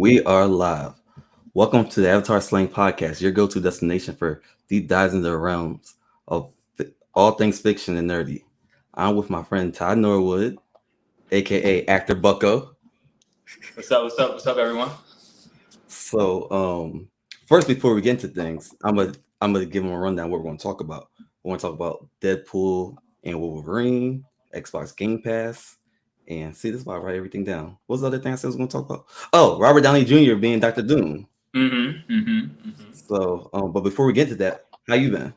We are live. Welcome to the Avatar Slang Podcast, your go-to destination for deep dives into the realms of all things fiction and nerdy. I'm with my friend Todd Norwood, aka Actor Bucko. What's up? What's up? What's up, everyone? So, first, before we get into things, I'm gonna give them a rundown of what we're going to talk about. We're going to talk about Deadpool and Wolverine, Xbox Gamepass, and see this is why I write everything down. What's the other thing I said I was going to talk about? Oh, Robert Downey Jr. being Doctor Doom. So, but before we get to that, how you been?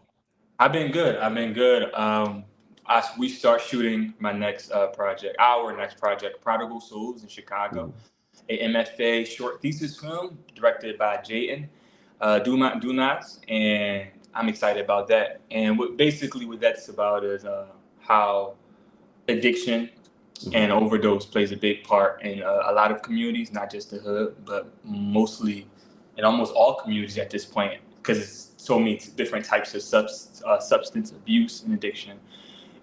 I've been good. We start shooting my next project, our next project, Prodigal Souls in Chicago, a MFA short thesis film directed by Jayden Dunas, and I'm excited about that. And what that's about is how addiction and overdose plays a big part in a lot of communities, not just the hood, but mostly in almost all communities at this point, because it's so many different types of substance abuse and addiction.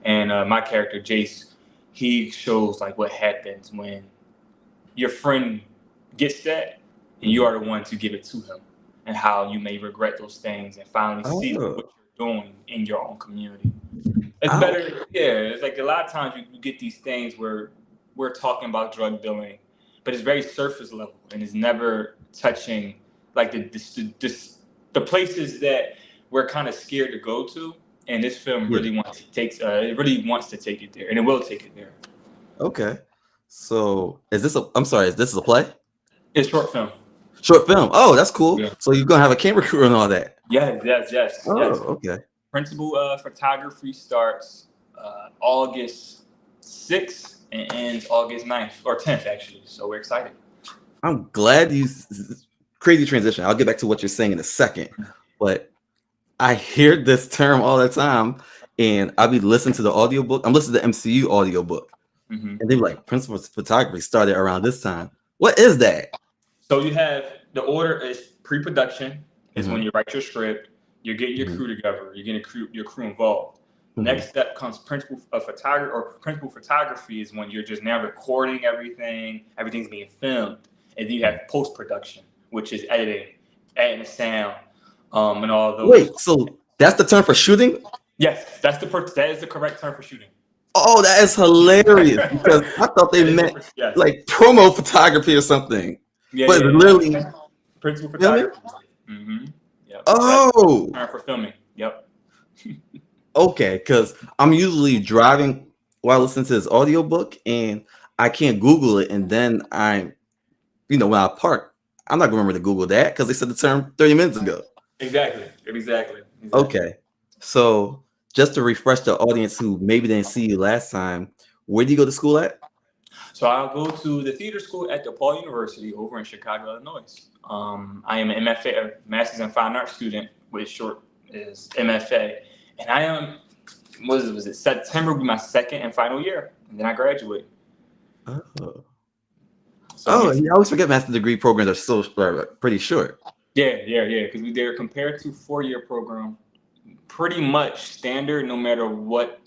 And my character, Jace, he shows like what happens when your friend gets that and you are the one to give it to him, and how you may regret those things and finally see what you're doing in your own community. It's better. Yeah, it's like a lot of times you get these things where we're talking about drug dealing, but it's very surface level and it's never touching like the places that we're kind of scared to go to. And this film really wants to take it there, and it will take it there. Okay. So is this a play? It's short film. Short film. Oh, that's cool. Yeah. So you're gonna have a camera crew and all that. Yes. Oh, yes. okay. Principal photography starts August 6th and ends August 9th or 10th, actually. So we're excited. I'm glad you crazy transition. I'll get back to what you're saying in a second, but I hear this term all the time, and I'll be listening to the audiobook. I'm listening to the MCU audiobook, and they're like, principal photography started around this time. What is that? So you have the order is pre-production is when you write your script, you're getting your crew together, you're getting your crew involved. Next step comes principal photography, or principal photography is when you're just now recording everything's being filmed, and then you have post-production, which is adding the sound, and all those. Wait, so that's the term for shooting? Yes, that is the correct term for shooting. Oh, that is hilarious, because I thought they meant like promo photography or something. But literally principal photography. Yep. Oh, term for filming. Yep. Okay, because I'm usually driving while listening to this audiobook, and I can't Google it, and then when I park, I'm not gonna remember to Google that because they said the term 30 minutes ago. Exactly. Okay, so just to refresh the audience who maybe didn't see you last time, where do you go to school at? So I'll go to the theater school at DePaul University over in Chicago, Illinois. I am an MFA, a Master's in Fine Arts student, which short is MFA, and I am. Was it September will be my second and final year, and then I graduate. Oh. I always forget master's degree programs are so pretty short. Yeah, because they're compared to 4-year program, pretty much standard no matter what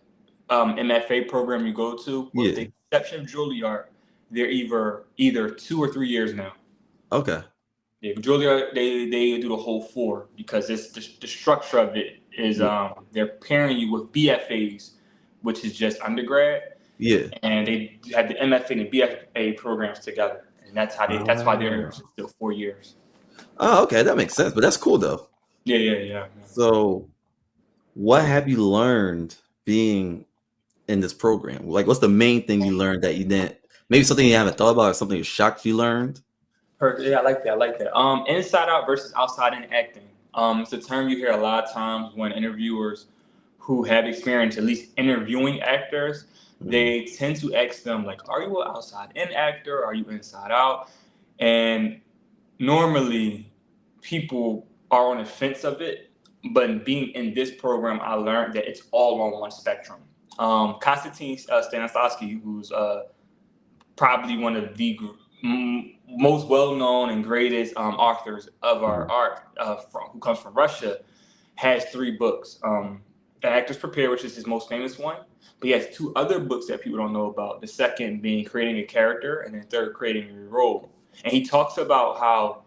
MFA program you go to. With the exception of Juilliard, they're either 2 or 3 years now. Okay. Yeah, Juilliard they do the whole 4 because it's the structure of it is they're pairing you with BFAs, which is just undergrad. Yeah. And they had the MFA and the BFA programs together, and that's why they're still 4 years. Oh, okay, that makes sense. But that's cool though. Yeah. So, what have you learned being in this program? Like, what's the main thing you learned that you didn't? Maybe something you haven't thought about, or something you're shocked you learned. Yeah, I like that. Inside out versus outside in acting. It's a term you hear a lot of times when interviewers who have experience at least interviewing actors, they tend to ask them like, "Are you an outside in actor? Are you inside out?" And normally, people are on the fence of it. But being in this program, I learned that it's all on one spectrum. Konstantin Stanislavski, who's probably one of the most well-known and greatest authors of our art, who comes from Russia, has 3 books. The Actor's Prepare, which is his most famous one, but he has 2 other books that people don't know about. The second being Creating a Character, and then third, Creating a Role. And he talks about how,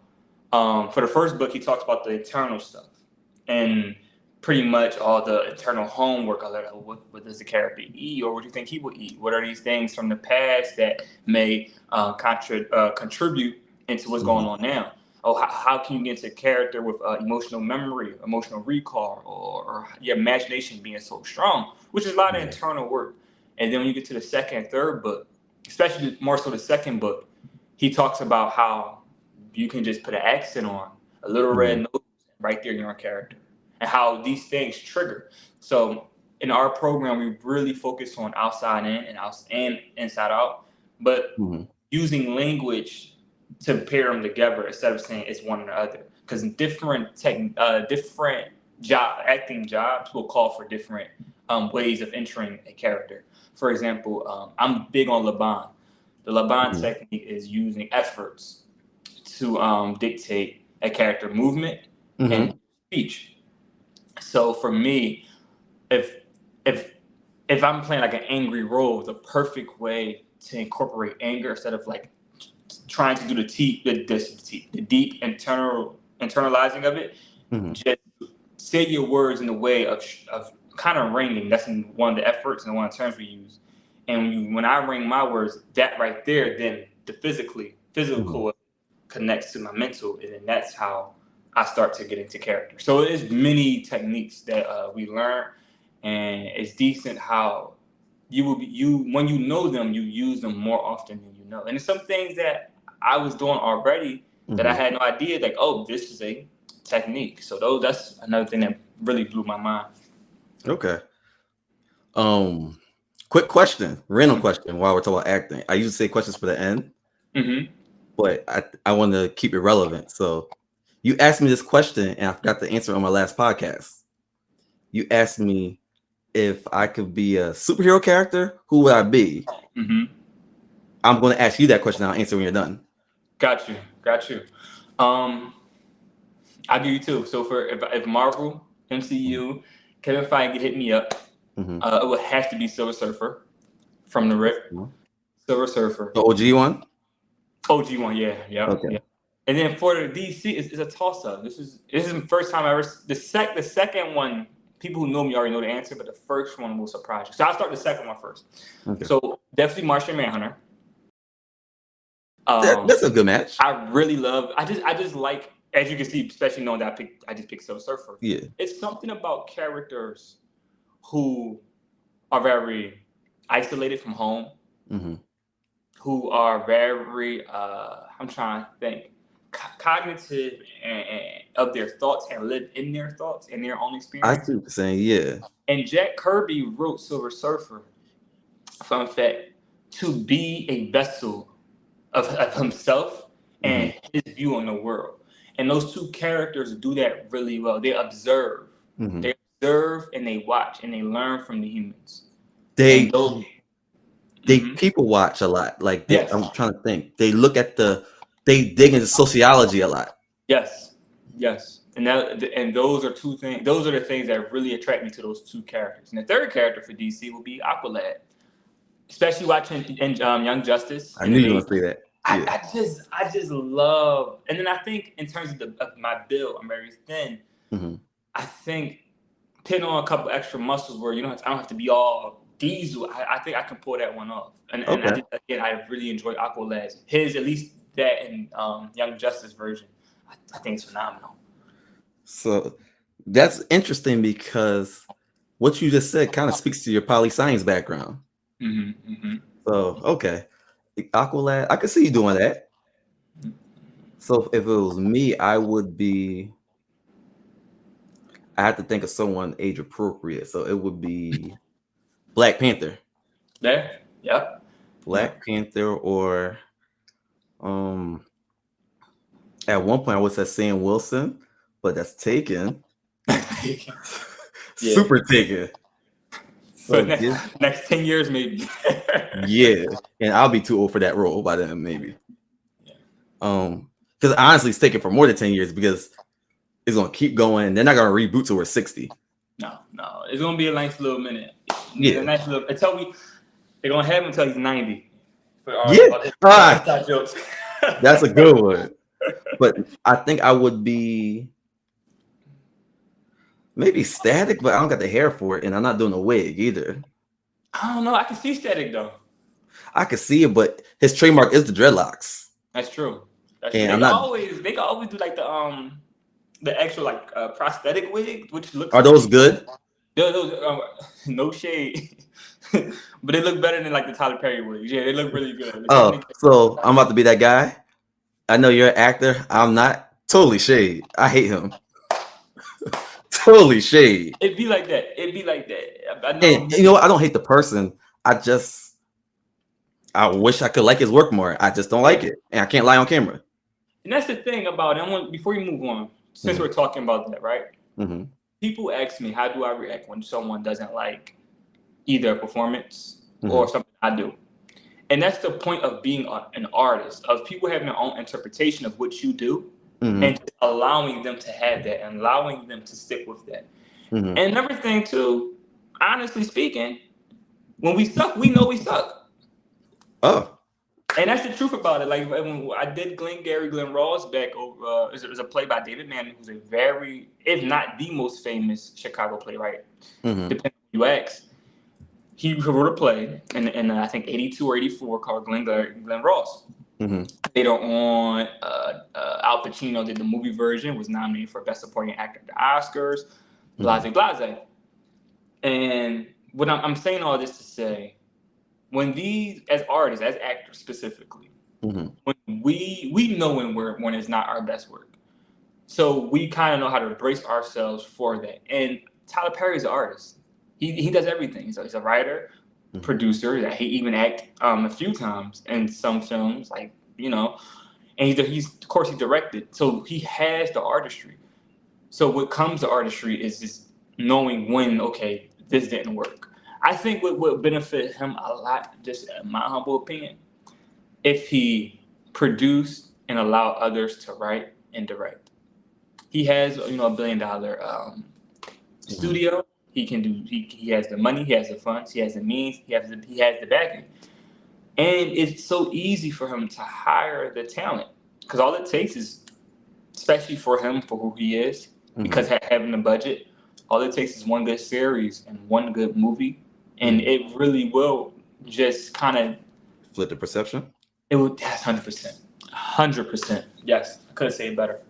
for the first book, he talks about the internal stuff and pretty much all the internal homework. Like, what does the character eat, or what do you think he would eat? What are these things from the past that may contribute into what's going on now? Oh, how can you get into character with emotional memory, emotional recall, or your imagination being so strong, which is a lot of internal work. And then when you get to the second and third book, especially more so the second book, he talks about how you can just put an accent on a little red nose right there in your character, and how these things trigger. So in our program, we really focus on outside in and inside out, but using language to pair them together instead of saying it's one or the other. Because different acting jobs will call for different ways of entering a character. For example, I'm big on Laban. The Laban technique is using efforts to dictate a character movement and speech. So for me, if I'm playing like an angry role, the perfect way to incorporate anger instead of like trying to do the deep internalizing of it, just say your words in a way of kind of ringing. That's one of the efforts and one of the terms we use. And when I ring my words, that right there, then the physical connects to my mental, and then that's how I start to get into character. So there's many techniques that we learn, and it's decent how when you know them, you use them more often than you know. And there's some things that I was doing already that I had no idea, like, oh, this is a technique. So that's another thing that really blew my mind. Okay. Quick question, random question while we're talking about acting. I usually say questions for the end, but I want to keep it relevant. So you asked me this question and I forgot to answer on my last podcast. You asked me if I could be a superhero character, who would I be? I'm going to ask you that question. I'll answer when you're done. Got you. I'll give you two. So for if Marvel, MCU, Kevin Feige hit me up, it would have to be Silver Surfer from the rip. Silver Surfer. The OG one? OG one, yeah. Okay. Yeah. And then for the DC, it's a toss-up. This is the first time I ever. The second one, people who know me already know the answer, but the first one will surprise you. So I'll start the second one first. Okay. So definitely Martian Manhunter. That's a good match. I really love. I just like, as you can see, especially knowing that I just picked Silver Surfer. Yeah. It's something about characters who are very isolated from home, who are very I'm trying to think, cognitive and of their thoughts and live in their thoughts and their own experience. I see what you're saying, yeah. And Jack Kirby wrote Silver Surfer, fun fact, to be a vessel of himself and his view on the world. And those two characters do that really well. They observe. They observe and they watch and they learn from the humans. They people watch a lot. Like I'm trying to think. They look at they dig into sociology a lot. Yes. And those are two things. Those are the things that really attract me to those two characters. And the third character for DC will be Aqualad, especially watching Young Justice. I knew you were gonna say that. Yeah. I just love. And then I think in terms of my build, I'm very thin. I think putting on a couple extra muscles where I don't have to be all diesel. I think I can pull that one off. And I really enjoy Aqualad. His, at least that in Young Justice version, I think it's phenomenal. So that's interesting because what you just said kind of speaks to your poli-science background. So okay, Aqualad, I could see you doing that. So if it was me, I had to think of someone age appropriate. So it would be Black Panther. There, yep. Black Panther, or at one point I was at Sam Wilson, but that's taken. Super taken. So next 10 years, maybe. Yeah, and I'll be too old for that role by then, maybe. Because honestly, it's taken for more than 10 years because it's gonna keep going. They're not gonna reboot till we're 60. No, it's gonna be a nice little minute. Yeah, a nice little. They're gonna have him until he's 90. Jokes. That's a good one. But I think I would be maybe Static, but I don't got the hair for it, and I'm not doing a wig either. I don't know. I can see Static though. I could see it, but his trademark is the dreadlocks. That's true. That's true. And They I'm can not. always do like the actual like prosthetic wig, which looks Are those good? those no shade, but they look better than like the Tyler Perry wigs. Yeah, they look really good. They Oh, definitely- so I'm about to be that guy. I know you're an actor. I'm not. Totally shade. I hate him. Totally shade. It'd be like that. It'd be like that. I know. And you know what? I don't hate the person. I wish I could like his work more. I just don't like it, and I can't lie on camera. And that's the thing about it. Before you move on, since we're talking about that, right? Mm-hmm. People ask me, how do I react when someone doesn't like either a performance or something I do? And that's the point of being an artist, of people having their own interpretation of what you do, and just allowing them to have that and allowing them to stick with that. And another thing too, honestly speaking, when we suck, we know we suck. Oh. And that's the truth about it. Like when I did Glenn Ross back over, it was a play by David Manning, who's a very, if not the most famous Chicago playwright, depending on who you ask. He wrote a play in I think 82 or 84 called Glenn Ross. Later on, Al Pacino did the movie version, was nominated for Best Supporting Actor at the Oscars, blase. And what I'm saying all this to say, when these, as artists, as actors specifically, when we know when it's not our best work. So we kind of know how to brace ourselves for that. And Tyler Perry's an artist. He does everything. So he's a writer, producer. He even acted a few times in some films, like, you know, and he's of course he directed. So he has the artistry. So what comes to artistry is just knowing when, okay, this didn't work. I think what would benefit him a lot, just in my humble opinion, if he produced and allowed others to write and direct. He has, you know, $1 billion studio. He can do. He has the money. He has the funds. He has the means. He has the backing, and it's so easy for him to hire the talent because all it takes is, especially for him for who he is, because having the budget, all it takes is one good series and one good movie, and it really will just kind of flip the perception. It would. That's 100%. Yes, I couldn't say it better.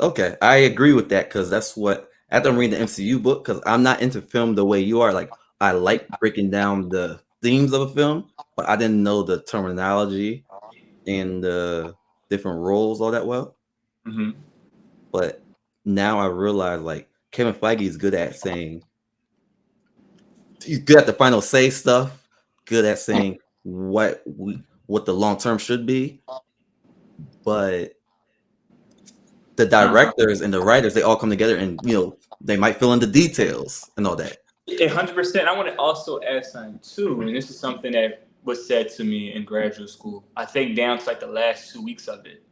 Okay, I agree with that because that's what. After I'm reading the MCU book, because I'm not into film the way you are. Like, I like breaking down the themes of a film, but I didn't know the terminology and the different roles all that well. But now I realize, like, Kevin Feige is good at saying, he's good at the final say stuff, good at saying what the long term should be, but the directors and the writers, they all come together and, you know, they might fill in the details and all that. 100%. I want to also add something too, and this is something that was said to me in graduate school. I think down to like the last 2 weeks of it.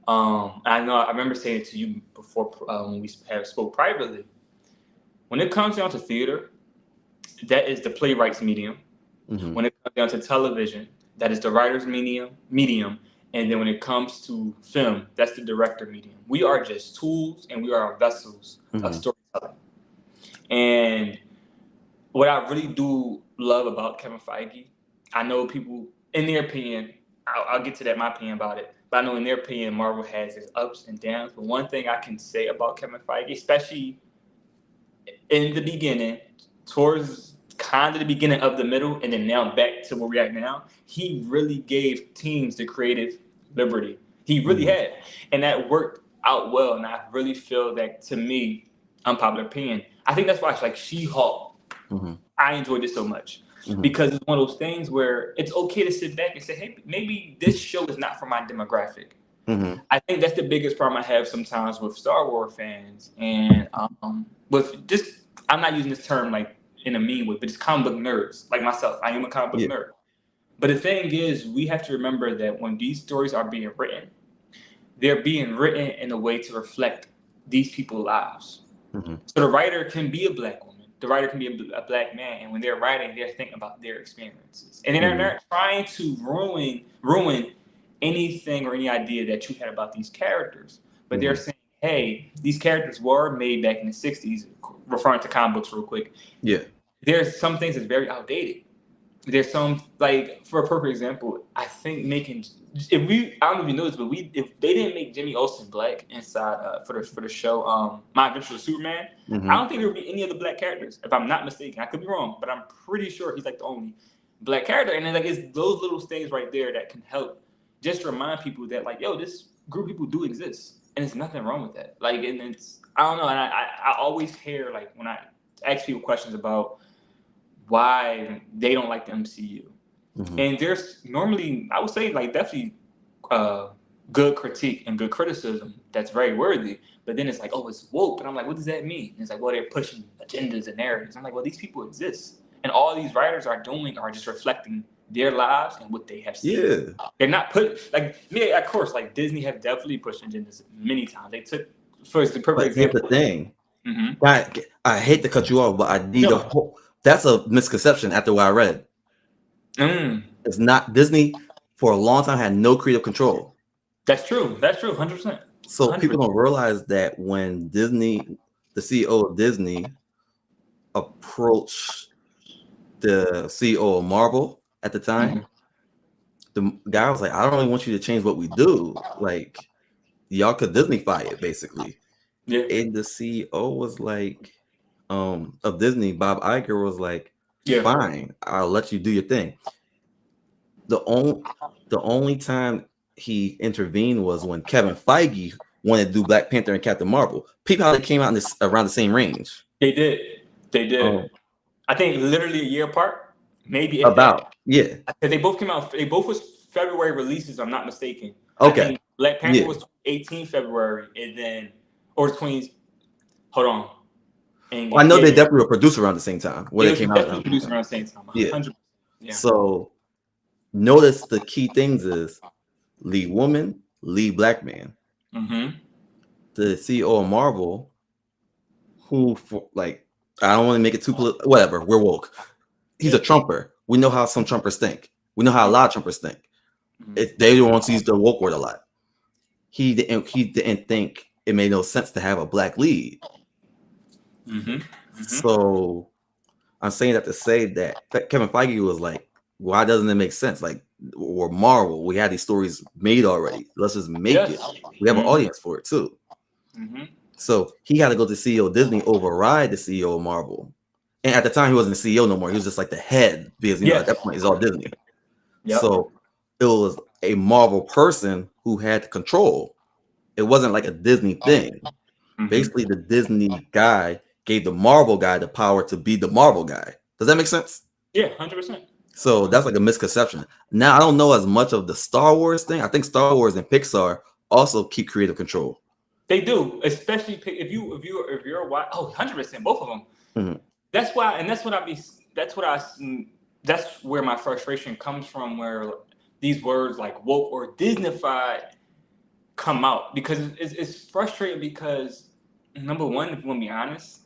I remember saying it to you before when we spoke privately. When it comes down to theater, that is the playwright's medium. When it comes down to television, that is the writer's medium. And then when it comes to film, that's the director medium. We are just tools and we are vessels of storytelling. And what I really do love about Kevin Feige, I know people, in their opinion, I'll get to that, my opinion about it, but I know in their opinion, Marvel has its ups and downs. But one thing I can say about Kevin Feige, especially in the beginning, towards kind of the beginning of the middle, and then now back to where we're at now, he really gave teams the creative liberty. He really had. And that worked out well. And I really feel that, to me, unpopular opinion, I think that's why it's like She-Hulk. I enjoyed it so much. Because it's one of those things where it's okay to sit back and say, hey, maybe this show is not for my demographic. I think that's the biggest problem I have sometimes with Star Wars fans. And with just, I'm not using this term like in a mean way, but just comic book nerds like myself. I am a comic book nerd. But the thing is, we have to remember that when these stories are being written, they're being written in a way to reflect these people's lives. So the writer can be a Black woman. The writer can be a Black man. And when they're writing, they're thinking about their experiences. And they're not trying to ruin anything or any idea that you had about these characters. But they're Mhm. saying, hey, these characters were made back in the 60s, referring to comic books real quick. Yeah. There's some things that's very outdated. There's some, like, for a perfect example, I think making, if we, I don't know if you know this, but if they didn't make Jimmy Olsen black inside for the show My Adventure with Superman, I Mhm. don't think there would be any other black characters, if I'm not mistaken. I could be wrong, but I'm pretty sure he's like the only black character. And then, like, it's those little things right there that can help just remind people that, like, yo, this group of people do exist, and there's nothing wrong with that. Like, and it's, I don't know, and I always hear, like, when I ask people questions about why they don't like the MCU. Mhm. And there's normally, I would say, like, definitely good critique and good criticism that's very worthy. But then it's like, oh, it's woke. And I'm like, what does that mean? And it's like, well, they're pushing agendas and narratives. I'm like, well, these people exist. And all these writers are doing are just reflecting their lives and what they have seen. Yeah. They're not put, like, yeah, of course, like, Disney have definitely pushed agendas many times. They took, for the perfect But here's example. the thing. Mm-hmm. I hate to cut you off, but I need a whole. That's a misconception after what I read. It's not Disney for a long time had no creative control. That's true. That's true. 100%. So 100%. people don't realize that when Disney, the CEO of Disney, approached the CEO of Marvel at the time, the guy was like, "I don't really want you to change what we do. Like, y'all could Disney-fy it, basically." Yeah. And the CEO was like, of Disney, Bob Iger was like, Yeah. "Fine, I'll let you do your thing." The only time he intervened was when Kevin Feige wanted to do Black Panther and Captain Marvel. People how they came out in this around the same range. They did. I think literally a year apart, maybe if About yeah. Because they both came out. They both was February releases. I'm not mistaken. Okay. I think Black Panther Yeah. was 18 February, and then or 20. Hold on. And Well, I know they definitely were produced around the same time when they came out. Definitely produced around the same time. Yeah. 100%. Yeah. So notice the key things is lead woman, lead black man. Mm-hmm. The CEO of Marvel, who for, like, I don't want to make it too whatever. We're woke. He's a Trumper. We know how some Trumpers think. We know how a lot of Trumpers think. If they don't want to use the woke word a lot. He didn't think it made no sense to have a black lead. So I'm saying that to say that Kevin Feige was like, why doesn't it make sense? Like, we're Marvel. We had these stories made already. Let's just make it. We have an audience for it too. So he had to go to CEO of Disney, override the CEO of Marvel. And at the time, he wasn't the CEO no more. He was just like the head because, you know, at that point, it's all Disney. So it was a Marvel person who had control. It wasn't like a Disney thing. Basically, the Disney guy gave the Marvel guy the power to be the Marvel guy. Does that make sense? Yeah, 100%. So that's like a misconception. Now, I don't know as much of the Star Wars thing. I think Star Wars and Pixar also keep creative control. They do, especially if you're a wild, 100%, both of them. That's why, and that's where my frustration comes from, where these words like woke or Disneyfied come out, because it's frustrating because, number one, if you want to be honest,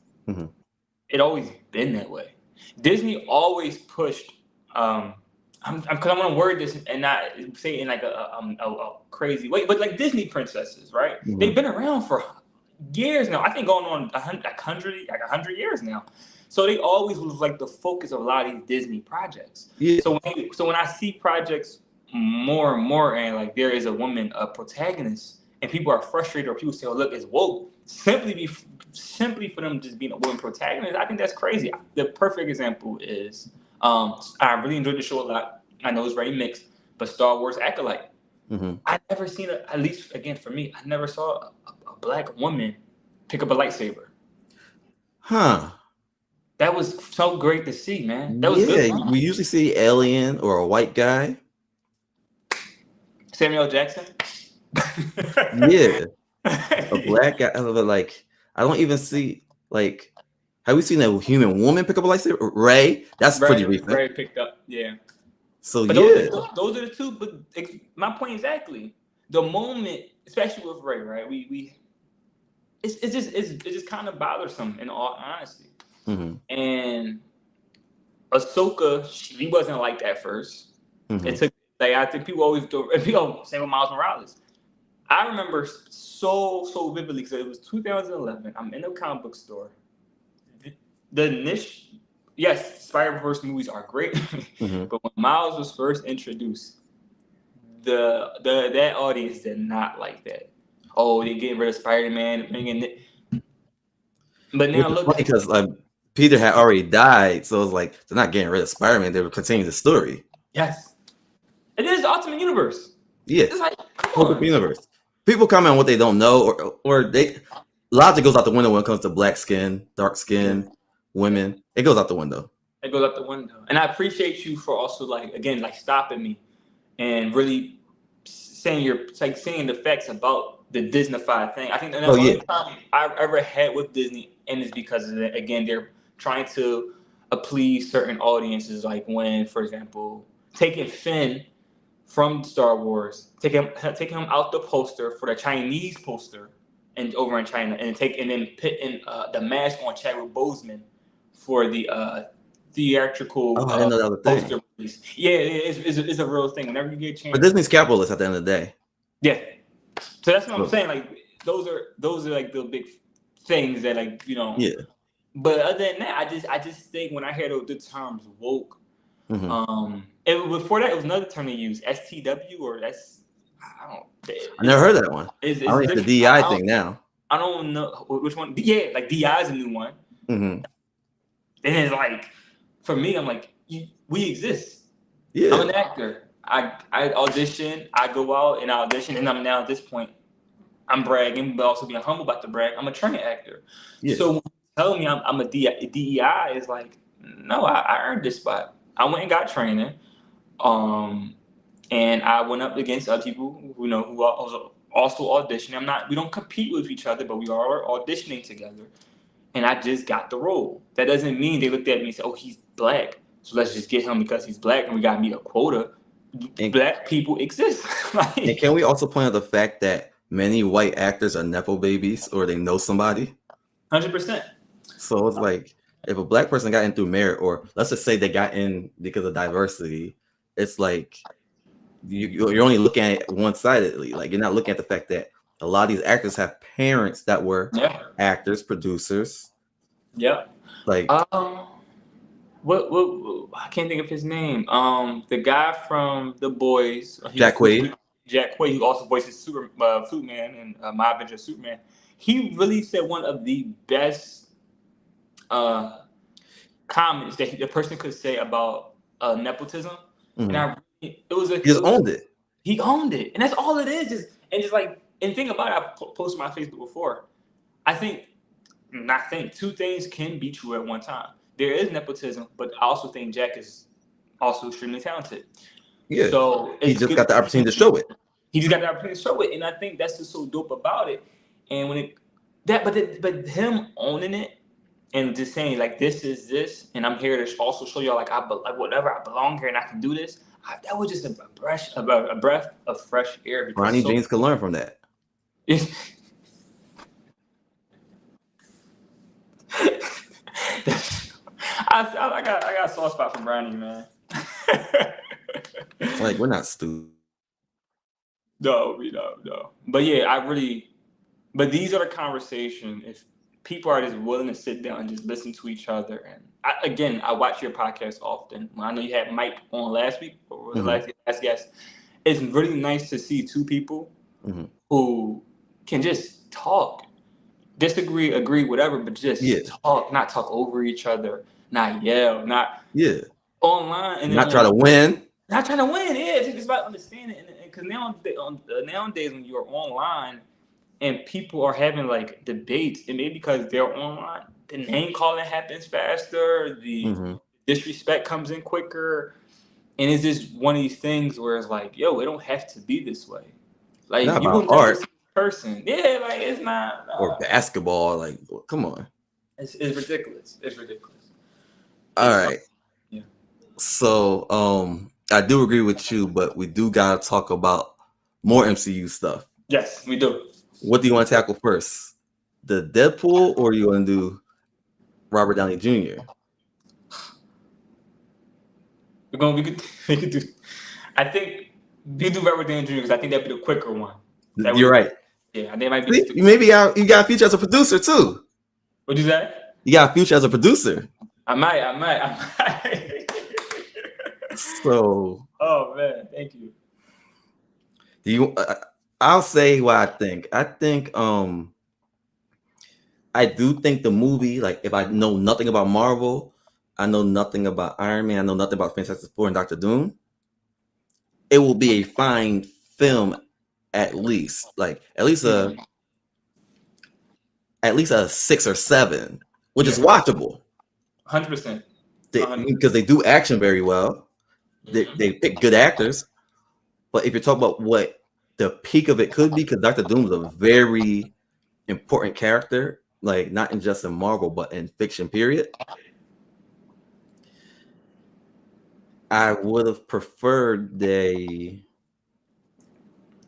it always been that way. Disney always pushed, because I want to word this and not say it in like a crazy way, but like Disney princesses, right? They've been around for years now. I think going on 100 years now. So they always was like the focus of a lot of these Disney projects. Yeah. So when I see projects more and more, and like there is a woman, a protagonist, and people are frustrated, or people say, "Oh, look, it's woke," simply for them just being a woman protagonist, I think that's crazy. The perfect example is, I really enjoyed the show a lot. I know it's very mixed, but Star Wars Acolyte. I never seen at least again for me, I never saw a black woman pick up a lightsaber. That was so great to see, man. That was good. We usually see alien or a white guy. Samuel Jackson. Yeah, a black guy. Like, I don't even see, like, have we seen a human woman pick up a lightsaber? Ray, that's pretty recent. Ray picked up, yeah. So but yeah, those are the two. But my point exactly. The moment, especially with Ray, right? It's just kind of bothersome in all honesty. And Ahsoka, she wasn't like that first. It took Like I think people always do. And people say with Miles Morales. I remember so vividly because it was 2011. I'm in a comic book store. The niche, yes, Spider-Verse movies are great, but when Miles was first introduced, that audience did not like that. Oh, they're getting rid of Spider-Man, bringing it. But now Which is look, funny because Peter had already died, so it's like they're not getting rid of Spider-Man; they were continuing the story. yes, it is the Ultimate Universe. Yeah, It's like, come whole on. different universe. People comment on what they don't know, or they logic goes out the window when it comes to black skin, dark skin, women. It goes out the window. It goes out the window. And I appreciate you for also like stopping me and really saying saying the facts about the Disneyfied thing. I think the only time I've ever had with Disney, and it's because of that, again, they're trying to please certain audiences, like when, for example, taking Finn from Star Wars, taking him out the poster for the Chinese poster and over in China, and then putting the mask on Chadwick Boseman for the theatrical I didn't know that was a thing. poster release. Yeah, it's a real thing. Whenever you get a chance. But Disney's capitalist at the end of the day. Yeah. So that's what I'm saying. Like those are like the big things that Yeah. But other than that, I just think when I hear the terms woke, before that it was another term they used, STW or S. I never heard that one. It's I think the DI thing now. I don't know which one. Yeah, like DI is a new one. And it's like, for me, I'm like, we exist. Yeah. I'm an actor. I audition. I go out and audition, and I'm now at this point, I'm bragging, but also being humble about the brag. I'm a trained actor. Yeah. So when you tell me I'm a DEI, is like, no, I earned this spot. I went and got training, and I went up against other people who are also auditioning. We don't compete with each other, but we are auditioning together. And I just got the role. That doesn't mean they looked at me and said, oh, he's black, so let's just get him because he's black and we got to meet a quota. And black people exist. And can we also point out the fact that many white actors are Nepo babies or they know somebody? 100%. So it's like, if a black person got in through merit, or let's just say they got in because of diversity, it's like you're only looking at it one-sidedly. Like, you're not looking at the fact that a lot of these actors have parents that were actors, producers. Yeah. Like, what I can't think of his name. The guy from The Boys, Jack Quaid. Jack Quaid, who also voices Superman and My Adventure Superman. He really said one of the best comments that the person could say about nepotism. And he just owned it. He owned it, and that's all it is. And think about it. I posted on my Facebook before. Two things can be true at one time. There is nepotism, but I also think Jack is also extremely talented. Yeah. So he just got the opportunity to show it. He just got the opportunity to show it, and I think that's just so dope about it. And but him owning it and just saying like, this is this, and I'm here to also show y'all like whatever, I belong here and I can do this. That was just a breath of fresh air. Ronnie James could learn from that. I got a soft spot for Brownie, man. Like, we're not stupid. No. But yeah, but these are the conversations. If people are just willing to sit down and just listen to each other. And I watch your podcast often. I know you had Mike on last week, or the last guest. It's really nice to see two people who can just talk, disagree, agree, whatever, but just talk, not talk over each other, not yell, not online, and not try to win. Not trying to win. Yeah, it's just about understanding. Because nowadays, when you're online and people are having like debates, it may be because they're online, the name calling happens faster, the disrespect comes in quicker, and it's just one of these things where it's like, yo, it don't have to be this way. Like, not you about art. Person, yeah, like it's not. Or basketball, like, come on. It's ridiculous. It's ridiculous. All right. Yeah. So, I do agree with you, but we do gotta talk about more MCU stuff. Yes, we do. What do you want to tackle first? The Deadpool, or you want to do Robert Downey Jr.? We could do. I think You do Robert Downey Jr. because I think that'd be the quicker one. You're right. Yeah, I think it might be. See, maybe you got a future as a producer too. What'd you say? You got a future as a producer. I might. So. Oh man, thank you. Do you? I'll say what I think. I do think the movie, like, if I know nothing about Marvel, I know nothing about Iron Man, I know nothing about Fantastic Four and Doctor Doom, it will be a fine film, at least a 6 or 7, which is watchable. 100%. Because they do action very well. They pick good actors. But if you're talking about what the peak of it could be, because Doctor Doom is a very important character, like not in just in Marvel, but in fiction, period. I would have preferred they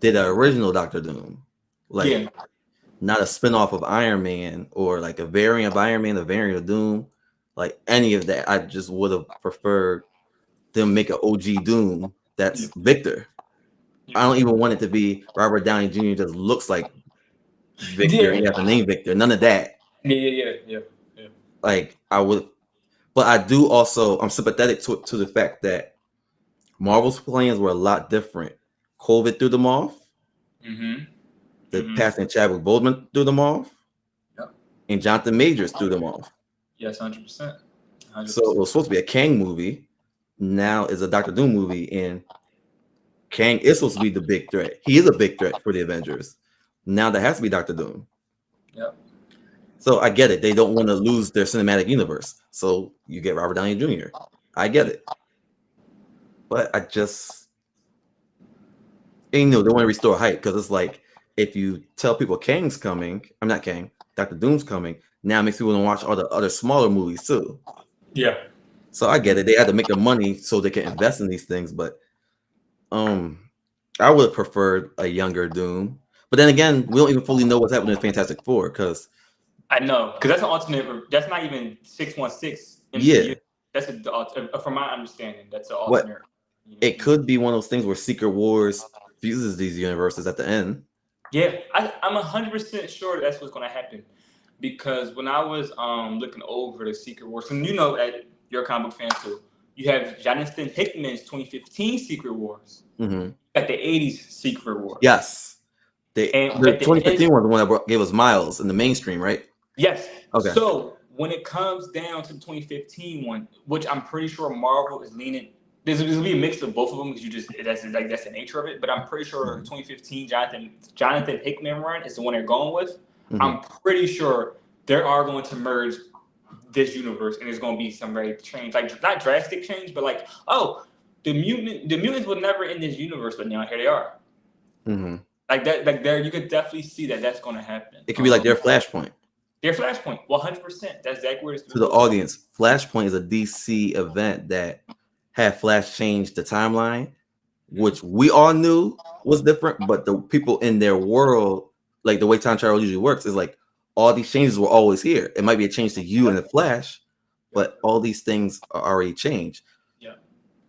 did an original Doctor Doom, like not a spinoff of Iron Man or like a variant of Iron Man, a variant of Doom, like any of that. I just would have preferred them make an OG Doom that's Victor. I don't even want it to be Robert Downey Jr. just looks like Victor. He has the name Victor. None of that. Yeah. Like I would, but I do also. I'm sympathetic to the fact that Marvel's plans were a lot different. COVID threw them off. The passing of Chadwick Boseman threw them off. Yep. And Jonathan Majors threw them off. Yes, 100%. So it was supposed to be a Kang movie. Now it's a Doctor Doom movie, and Kang is supposed to be the big threat. He is a big threat for the Avengers. Now there has to be Doctor Doom. Yep. So I get it. They don't want to lose their cinematic universe. So you get Robert Downey Jr. I get it. But I just, they want to restore hype, because it's like, if you tell people Kang's coming, I'm not Kang, Doctor Doom's coming, now it makes people want to watch all the other smaller movies too. Yeah. So I get it. They had to make the money so they can invest in these things. But I would have preferred a younger Doom. But then again, we don't even fully know what's happening in Fantastic Four, because I know, because that's an alternate. That's not even 616. Yeah. That's from my understanding. That's an alternate. It could be one of those things where Secret Wars fuses these universes at the end. Yeah, I'm 100% sure that's what's going to happen, because when I was looking over the Secret Wars, and you're a comic book fan too, you have Jonathan Hickman's 2015 Secret Wars, at the 80s Secret Wars. Yes, the 2015 one, the one that gave us Miles in the mainstream, right? Yes. Okay. So when it comes down to the 2015 one, which I'm pretty sure Marvel is leaning. There's gonna be a mix of both of them, because that's the nature of it. But I'm pretty sure 2015 Jonathan Hickman run is the one they're going with. I'm pretty sure they are going to merge this universe, and there's going to be some very change, like not drastic change, but like, oh, the mutants were never in this universe, but now here they are. Like that, like there, you could definitely see that's going to happen. It could be like their Flashpoint. Their Flashpoint, 100%. That's exactly where it's to the audience. Flashpoint is a DC event that had Flash change the timeline, which we all knew was different, but the people in their world, like the way time travel usually works, is like all these changes were always here. It might be a change to you in the Flash, but all these things are already changed. Yeah,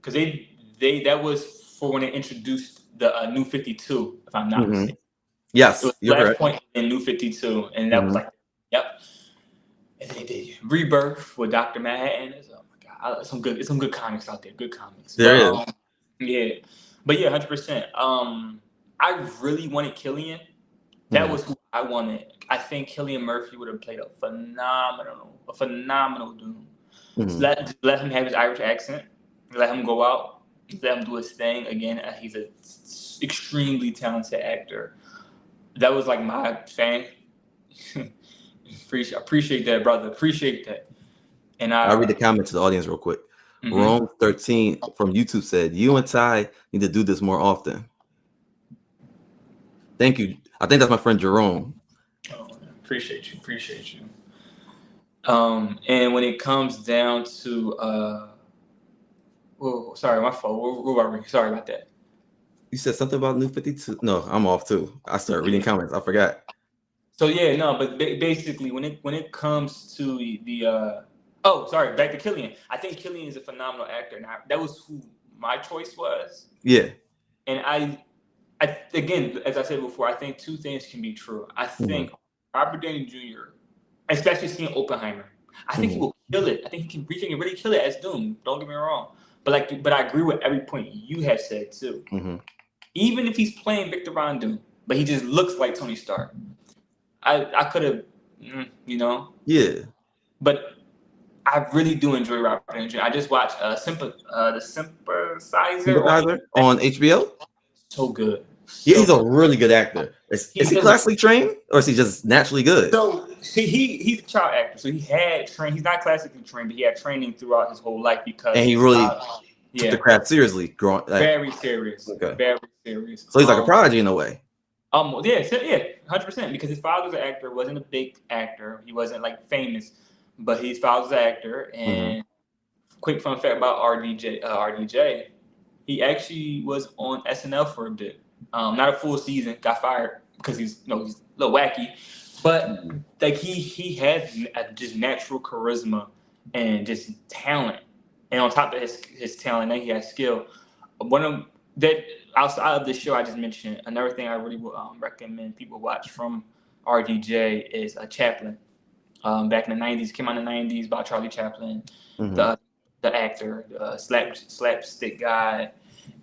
because that was for when they introduced the New 52, if I'm not mistaken. Yes, it was Flashpoint in New 52, and that was like, yep. And they did Rebirth with Dr. Manhattan. Oh my God, some good comics out there. Good comics. There is. Yeah, but yeah, 100%. I really wanted Killian. That was who I wanted. I think Killian Murphy would have played a phenomenal Doom. Just let him have his Irish accent. Let him go out. Let him do his thing. Again, he's an extremely talented actor. That was like my fan. Appreciate that, brother. Appreciate that. And I'll read the comments to the audience real quick. Rome 13 from YouTube said, "You and Ty need to do this more often." Thank you. I think that's my friend Jerome. Oh, appreciate you. And when it comes down to sorry, my fault. Where were we? Sorry about that. You said something about New 52. No, I'm off too. I started reading comments. I forgot. So yeah, no, but basically when it comes to the back to Killian. I think Killian is a phenomenal actor, and that was who my choice was. Yeah. And I again, as I said before, I think two things can be true. I think Robert Downey Jr., especially seeing Oppenheimer, I think he will kill it. I think he can really kill it as Doom. Don't get me wrong. But I agree with every point you have said too. Even if he's playing Victor Von Doom, but he just looks like Tony Stark, I could have, you know. Yeah. But I really do enjoy Robert Downey Jr. I just watched the Sympathizer on HBO. So good. Yeah, he's a really good actor. Is he classically trained, or is he just naturally good? So he's a child actor, so he had trained. He's not classically trained, but he had training throughout his whole life because and he really took the craft seriously. Growing very serious, very serious. So he's like a prodigy in a way. Yeah, 100%. Because his father's an actor, wasn't a big actor. He wasn't like famous, but his father's an actor. And quick fun fact about RDJ, he actually was on SNL for a bit. Not a full season, got fired because he's a little wacky, but like he had just natural charisma and just talent, and on top of his talent, then he has skill. One of that outside of the show I just mentioned, another thing I really would recommend people watch from RDJ is Chaplin. Back in the '90s, came out in the '90s by Charlie Chaplin, the actor, slapstick guy.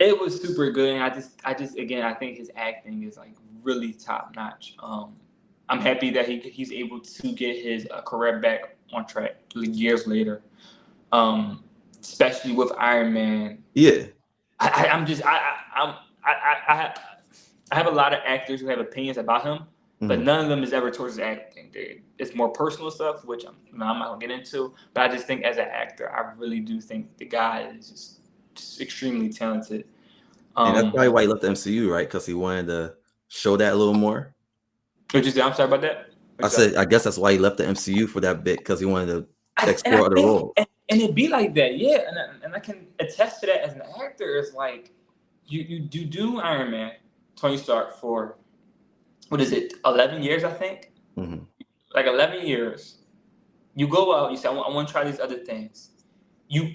It was super good, and I just again, I think his acting is like really top notch. I'm happy that he's able to get his career back on track years later, especially with Iron Man. Yeah, I have a lot of actors who have opinions about him, but none of them is ever towards his acting. It's more personal stuff, which I'm not gonna get into. But I just think as an actor, I really do think the guy is just extremely talented. And that's probably why he left the MCU, right? Because he wanted to show that a little more. What'd you say? I'm sorry about that. I guess that's why he left the MCU for that bit, because he wanted to explore other roles. And it'd be like that, yeah. And I can attest to that as an actor. It's like you do Iron Man, Tony Stark for what is it, 11 years, I think. Like 11 years. You go out, you say, I want to try these other things. You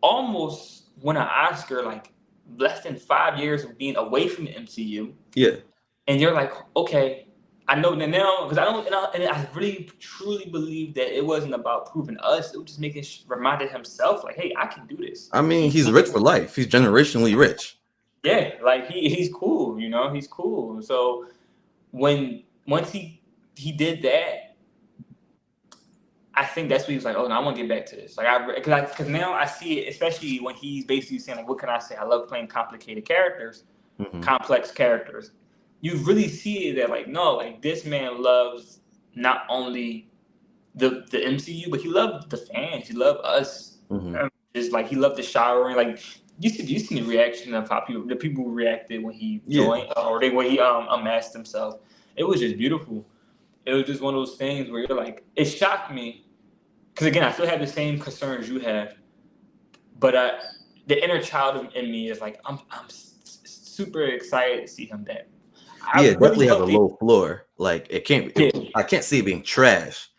almost win an Oscar like less than 5 years of being away from the MCU. Yeah. And you're like, okay, I know that now, because I really truly believe that it wasn't about proving us. It was just reminded himself, like, hey, I can do this. I mean, he's rich for life. He's generationally rich. Yeah, like he's cool, he's cool. So once he did that, I think that's what he was like, oh, no, I want to get back to this. Like, because now I see it, especially when he's basically saying, like, what can I say? I love playing complicated characters, complex characters. You really see that, like, no, like, this man loves not only the MCU, but he loved the fans. He loved us. Just like he loved the showering. Like, you see the reaction of how the people reacted when he joined, or when he unmasked himself. It was just beautiful. It was just one of those things where you're like, it shocked me. Because again, I still have the same concerns you have, but the inner child in me is like, I'm super excited to see him back. Yeah, definitely have a low floor. Like I can't see it being trash.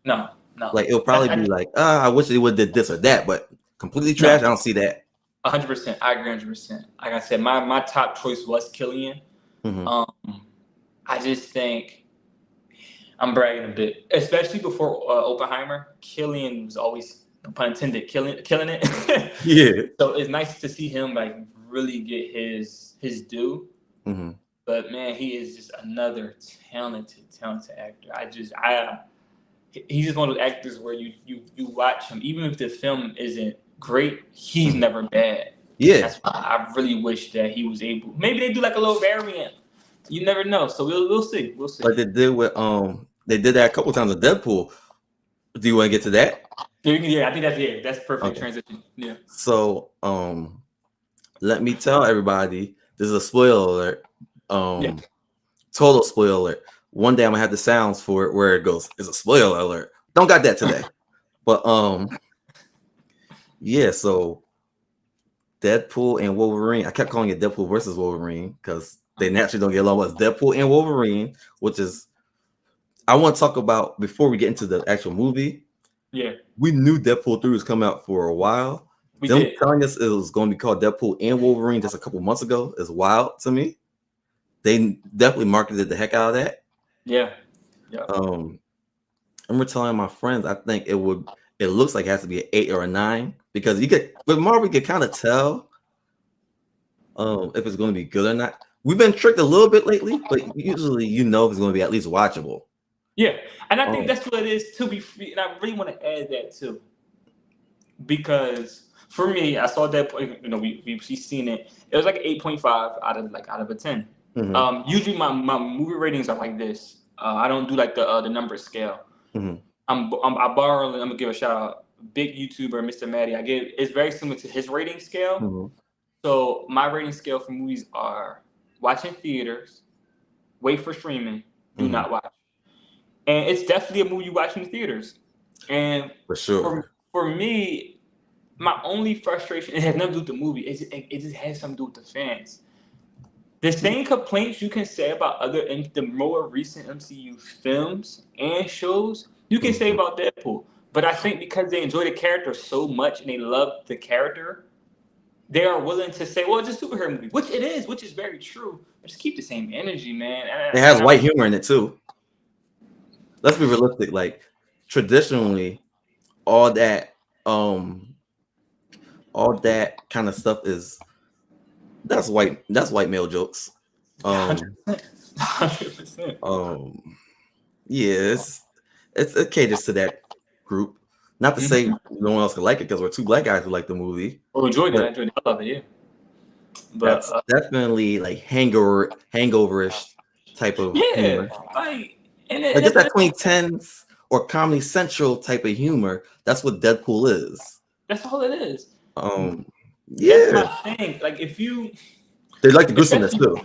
No. Like it'll probably be like, I wish they would have did this or that, but completely trash. I don't see that. 100%. I agree 100%. Like I said, my top choice was Killian. I just think I'm bragging a bit, especially before Oppenheimer. Killian was always, no pun intended, killing it. Yeah. So it's nice to see him like really get his due. But man, he is just another talented actor. He's just one of those actors where you watch him, even if the film isn't great, he's never bad. Yeah. That's why I really wish that he was able. Maybe they do like a little variant. You never know. So we'll see. We'll see. Like they did with they did that a couple times with Deadpool. Do you want to get to that? Yeah, I think that's perfect transition. Yeah. So let me tell everybody, this is a spoiler alert. Total spoiler alert. One day I'm gonna have the sounds for it where it goes, it's a spoiler alert. Don't got that today. But yeah, so Deadpool and Wolverine. I kept calling it Deadpool versus Wolverine because they naturally don't get along. But it's Deadpool and Wolverine, which is I want to talk about before we get into the actual movie. Yeah, we knew Deadpool 3 was coming out for a while, We Them did. telling us it was going to be called Deadpool and Wolverine just a couple months ago is wild to me. They definitely marketed the heck out of that. Yeah. Yeah. I remember telling my friends, I think it looks like it has to be an 8 or a 9 because with Marvel, you could kind of tell if it's going to be good or not. We've been tricked a little bit lately, but usually if it's going to be at least watchable. Yeah, and I think that's what it is too. And I really want to add that too, because for me, I saw that. You know, we've seen it. It was like an 8.5 out of a 10. Mm-hmm. Usually my movie ratings are like this. I don't do like the number scale. Mm-hmm. I borrow. I'm gonna give a shout out. Big YouTuber, Mr. Maddie. It's very similar to his rating scale. Mm-hmm. So my rating scale for movies are watch in theaters, wait for streaming, do not watch. And it's definitely a movie you watch in the theaters. And For sure. For me, my only frustration, it has nothing to do with the movie. It just has something to do with the fans. The same complaints you can say about the more recent MCU films and shows, you can say about Deadpool. But I think because they enjoy the character so much and they love the character, they are willing to say, well, it's a superhero movie, which it is, which is very true. But just keep the same energy, man. It has white humor in it too. Let's be realistic. Like traditionally, all that kind of stuff that's white male jokes. 100%. Yeah, it caters to that group. Not to say no one else could like it because we're two black guys who like the movie. Oh, enjoyed it. I enjoyed it. I love it. Yeah. But That's definitely like hangoverish type of humor. like Like it's that 2010s or Comedy Central type of humor. That's what Deadpool is. That's all it is. Yeah. That's my thing. Like if you, they like the gruesomeness too.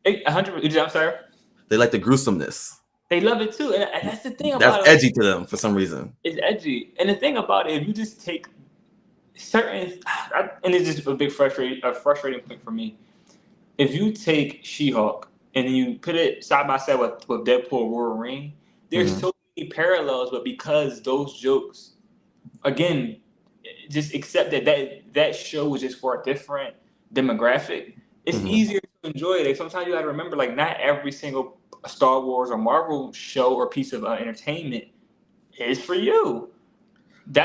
100. I'm sorry. They like the gruesomeness. They love it too, and that's the thing about it. That's edgy to them for some reason. It's edgy, and the thing about it, if you just take certain, and it's just a frustrating point for me. If you take She-Hulk and you put it side by side with Deadpool or Wolverine, there's so many parallels, but because those jokes, again, just accept that show was just for a different demographic. It's easier to enjoy it. Like, sometimes you got to remember, like, not every single Star Wars or Marvel show or piece of entertainment is for you.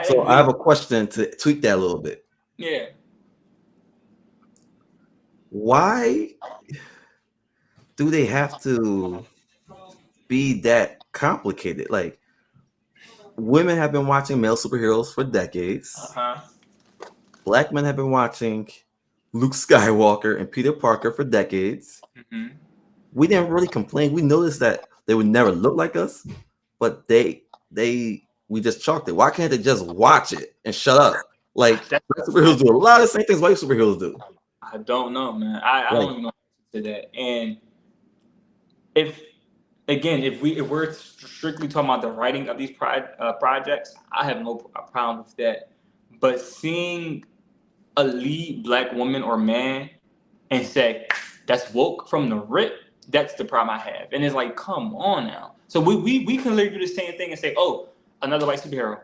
So I have a question to tweak that a little bit. Yeah. Why do they have to be that complicated? Like, women have been watching male superheroes for decades. Black men have been watching Luke Skywalker and Peter Parker for decades. We didn't really complain. We noticed that they would never look like us, but we just chalked it. Why can't they just watch it and shut up? Like, superheroes do a lot of the same things white superheroes do. I don't know, man. I don't even know to that. And if we're strictly talking about the writing of these projects, I have no problem with that. But seeing a lead black woman or man and say that's woke from the rip, that's the problem I have. And it's like, come on now. So we can literally do the same thing and say, oh, another white superhero,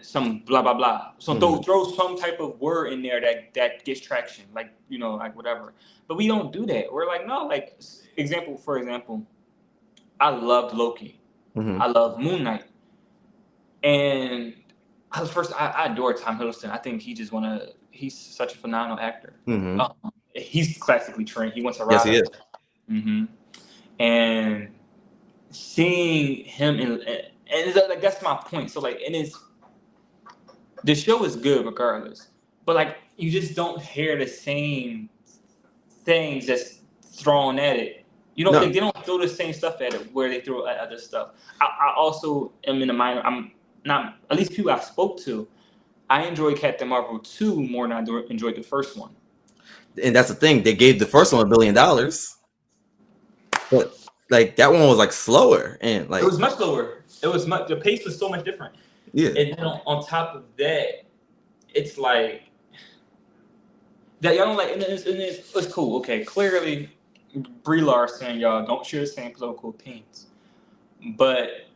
some blah blah blah. So throw some type of word in there that gets traction, like, you know, like whatever. But we don't do that. We're like, no, like for example, I loved Loki. I love Moon Knight. And I adore Tom Hiddleston. I think he's such a phenomenal actor. He's classically trained. He went to Yes, he is. And seeing him and like, that's my point. So like, the show is good regardless, but like, you just don't hear the same things that's thrown at it. You know, they don't throw the same stuff at it where they throw at other stuff. I also am in the mind. I'm not, at least people I spoke to, I enjoy Captain Marvel 2 more than I enjoyed the first one. And that's the thing. They gave the first one $1 billion, but like that one was like slower and like it was much slower. The pace was so much different. Yeah. And then on top of that, it's like that y'all don't like. And it's cool. Okay, clearly, Brie Larson, y'all don't share the same political opinions, but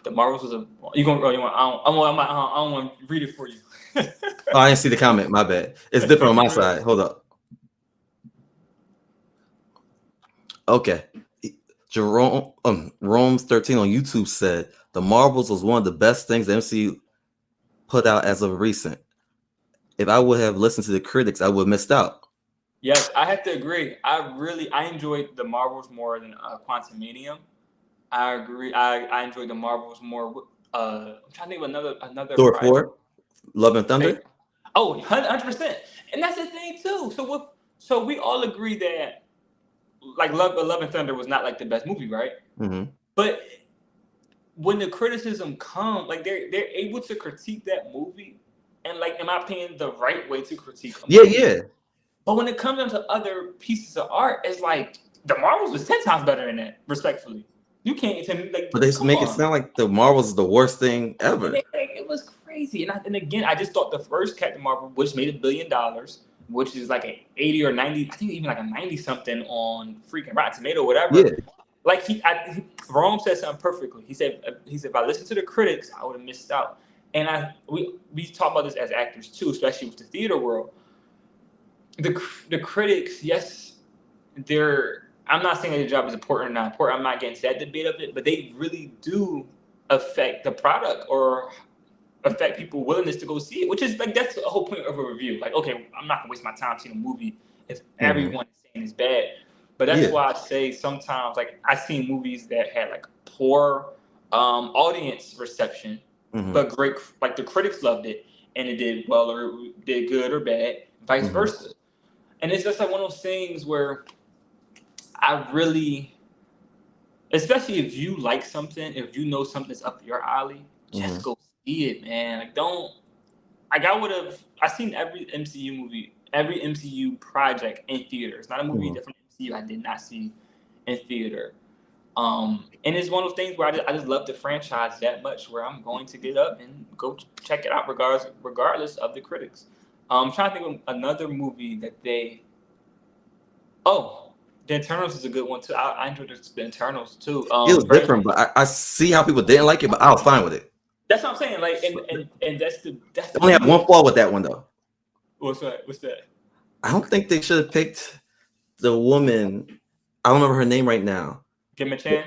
The Marvels was a. You gonna? You want? I don't want to read it for you. Oh, I didn't see the comment. My bad. It's different on my side. Hold up. Okay. Jerome Rome's 13 on YouTube said the Marvels was one of the best things the MCU put out as of recent. If I would have listened to the critics, I would have missed out. Yes, I have to agree. I enjoyed the Marvels more than Quantumanium. I agree. I enjoyed the Marvels more. I'm trying to think of another. Thor 4, Love and Thunder. Oh, 100%. And that's the thing too. So we all agree that like Love and Thunder was not like the best movie, right? Mm-hmm. But when the criticism comes, like they're able to critique that movie, and like in my opinion, the right way to critique. Yeah. But when it comes down to other pieces of art, it's like the Marvels was 10 times better than that. Respectfully, you can't tell me like. But they make it sound like the Marvels is the worst thing ever. It was crazy, and again, I just thought the first Captain Marvel, which made $1 billion, which is like an 80 or 90, I think even like a 90 something on freaking Rotten Tomato, whatever. Yeah. Like Rome said something perfectly. He said if I listened to the critics, I would have missed out. And we talk about this as actors too, especially with the theater world. The critics, yes, I'm not saying that their job is important or not important. I'm not against that debate of it, but they really do affect the product or affect people's willingness to go see it, which is like that's the whole point of a review. Like, okay, I'm not gonna waste my time seeing a movie if everyone is saying it's bad. But that's why I say sometimes, like I've seen movies that had like poor audience reception, but great, like the critics loved it and it did well or did good or bad, vice versa. And it's just like one of those things where I really, especially if you like something, if you know something's up your alley, just go see it, man. Like I've seen every MCU movie, every MCU project in theater. It's not a movie different MCU I did not see in theater. And it's one of those things where I just love the franchise that much where I'm going to get up and go check it out regardless of the critics. I'm trying to think of another movie that they. Oh, The Eternals is a good one too. I enjoyed The Eternals too. It was different, but I see how people didn't like it, but I was fine with it. That's what I'm saying. Like, and that's the. I only have one flaw with that one though. What's that? I don't think they should have picked the woman. I don't remember her name right now. Kim Chan.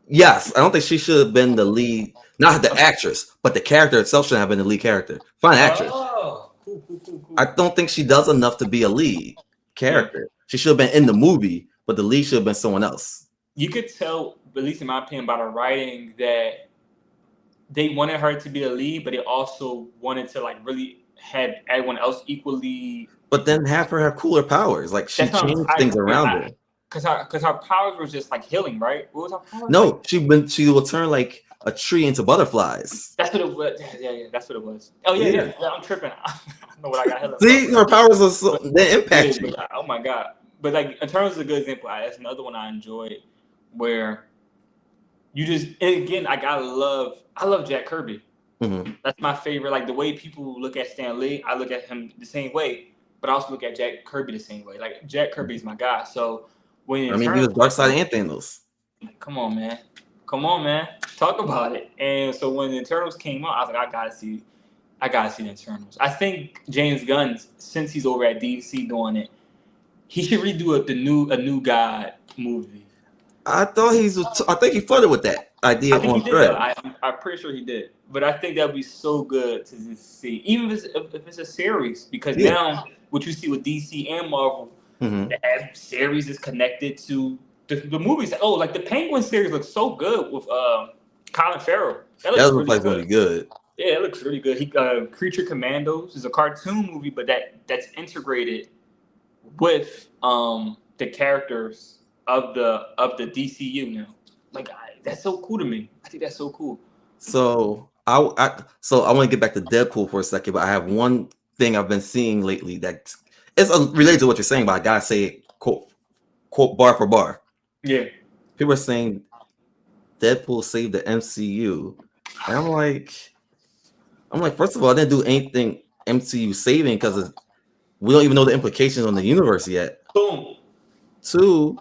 Yes, I don't think she should have been the lead. Not the actress, but the character itself should have been the lead character. Fine actress. Oh, cool. I don't think she does enough to be a lead character. She should have been in the movie, but the lead should have been someone else. You could tell, at least in my opinion, by the writing that they wanted her to be the lead, but they also wanted to like really have everyone else equally. But then have her have cooler powers. Like she changed things around her. Because her powers were just like healing, right? What was her powers? No, she will turn like a tree into butterflies. That's what it was. Yeah, that's what it was. Oh yeah. I'm tripping. I know what I got. See, her powers are they impact you. Oh my god! But like in terms of a good example, that's another one I enjoyed where you just and again like I love Jack Kirby. That's my favorite. Like the way people look at Stan Lee, I look at him the same way, but I also look at Jack Kirby the same way. Like Jack Kirby is my guy. So when he was Darkseid and Thanos. Come on, man. Talk about it. And so when the Eternals came out, I was like, I gotta see the Eternals. I think James Gunn, since he's over at DC doing it, he should redo a new God movie. I think he flirted with that idea on Thread. I'm pretty sure he did. But I think that would be so good to just see, even if it's a series, because now what you see with DC and Marvel, that series is connected to the movies. Oh, like the Penguin series looks so good with Colin Farrell. That looks really good. Yeah, it looks really good. Creature Commandos is a cartoon movie, but that's integrated with the characters of the DCU now. Like that's so cool to me. I think that's so cool. So I want to get back to Deadpool for a second, but I have one thing I've been seeing lately that is related to what you're saying, but I gotta say it quote bar for bar. Yeah. People are saying Deadpool saved the MCU. And I'm like, first of all, I didn't do anything MCU saving because we don't even know the implications on the universe yet. Boom. 2,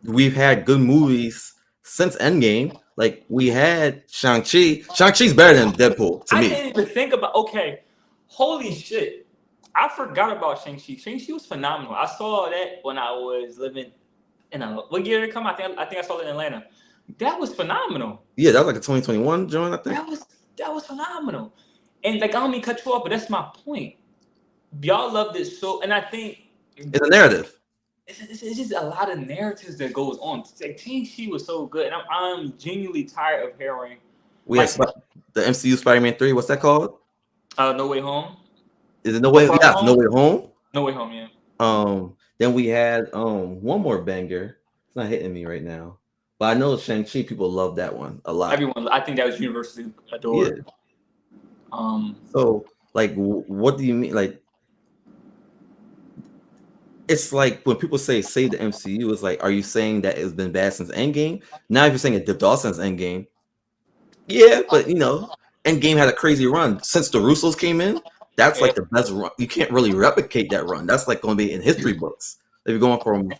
we've had good movies since Endgame, like we had Shang-Chi. Shang-Chi's better than Deadpool to I me. didn't even think about. Okay, holy shit! I forgot about Shang-Chi. Shang-Chi was phenomenal. I saw that when I was living in what year did it come? I think I saw it in Atlanta. That was phenomenal. Yeah, that was like a 2021 joint, I think. That was phenomenal. And like I don't mean cut you off, but that's my point. Y'all love this so, and I think it's a narrative. It's just a lot of narratives that goes on. Like Shang-Chi was so good, and I'm genuinely tired of hearing. We have the MCU Spider-Man 3. What's that called? No Way Home. Is it No Way? Yeah, No Way Home. No Way Home. Yeah. Then we had one more banger. It's not hitting me right now, but I know Shang-Chi people love that one a lot. Everyone, I think that was universally adored. Yeah. So like, what do you mean? Like, it's like when people say save the MCU, it's like, are you saying that it's been bad since Endgame? Now, if you're saying it dipped off since Endgame, yeah, but you know, Endgame had a crazy run since the Russos came in. That's like the best run. You can't really replicate that run. That's like going to be in history books. If you're going from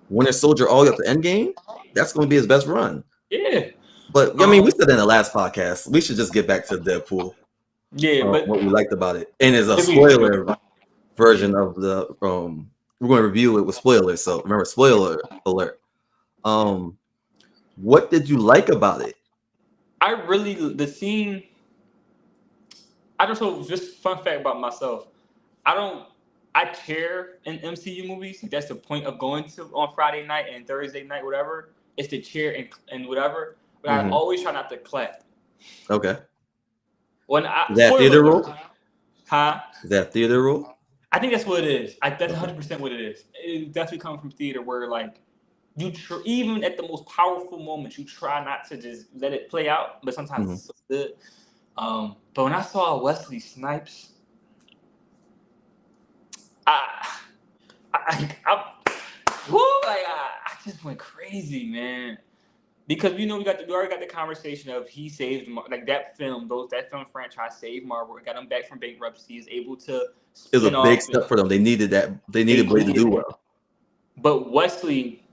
Winter Soldier all the way up to Endgame, that's going to be his best run. Yeah. But I mean, we said in the last podcast, we should just get back to Deadpool. Yeah, but what we liked about it, and it's a spoiler version of the. We're going to review it with spoilers. So remember, spoiler alert. What did you like about it? The scene. I don't know. Just fun fact about myself. I cheer in MCU movies. That's the point of going to on Friday night and Thursday night, whatever. It's to cheer and whatever. But I always try not to clap. Okay. Is that theater rule? Huh? Is that theater rule? I think that's what it is. That's 100% what it is. It definitely comes from theater where like even at the most powerful moments, you try not to just let it play out. But sometimes it's so good. But when I saw Wesley Snipes, I just went crazy, man. Because we already got the conversation of he saved like that film franchise saved Marvel. It got them back from bankruptcy. Is able to. It was a big step for them. They needed that. They needed Blade to do well. But Wesley,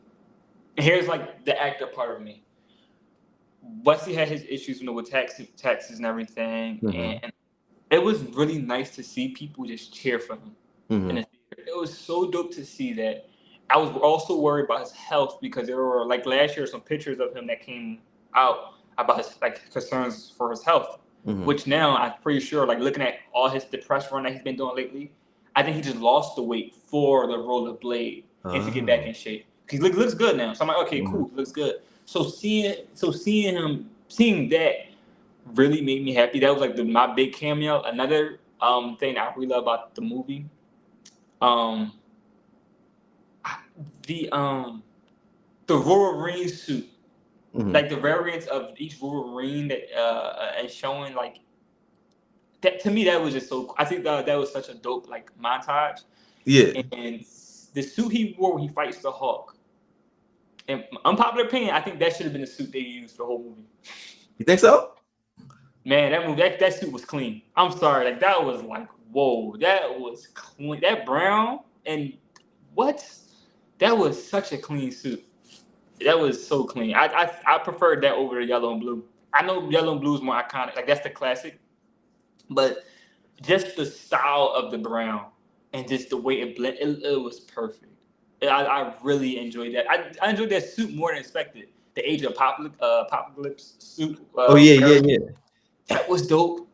here's like the actor part of me. Wesley had his issues, with taxes and everything, and it was really nice to see people just cheer for him in the theater. It was so dope to see that. I was also worried about his health because there were like last year some pictures of him that came out about his like concerns for his health, which now I'm pretty sure like looking at all his depressed run that he's been doing lately, I think he just lost the weight for the role of Blade and to get back in shape. He looks good now, so I'm like, okay, cool, looks good. So seeing that really made me happy. That was like my big cameo. Another thing I really love about the movie, the Wolverine suit, like the variants of each Wolverine that and showing like that to me that was just so. I think that was such a dope like montage. Yeah, and the suit he wore when he fights the Hulk. In unpopular opinion, I think that should have been the suit they used for the whole movie. You think so? Man, that suit was clean. I'm sorry, like that was like whoa, that was clean. That brown and what? That was such a clean suit. That was so clean. I preferred that over the yellow and blue. I know yellow and blue is more iconic, like that's the classic, but just the style of the brown and just the way it blended, it was perfect. I really enjoyed that. I enjoyed that suit more than expected. The Age of Apocalypse suit. Yeah. That was dope.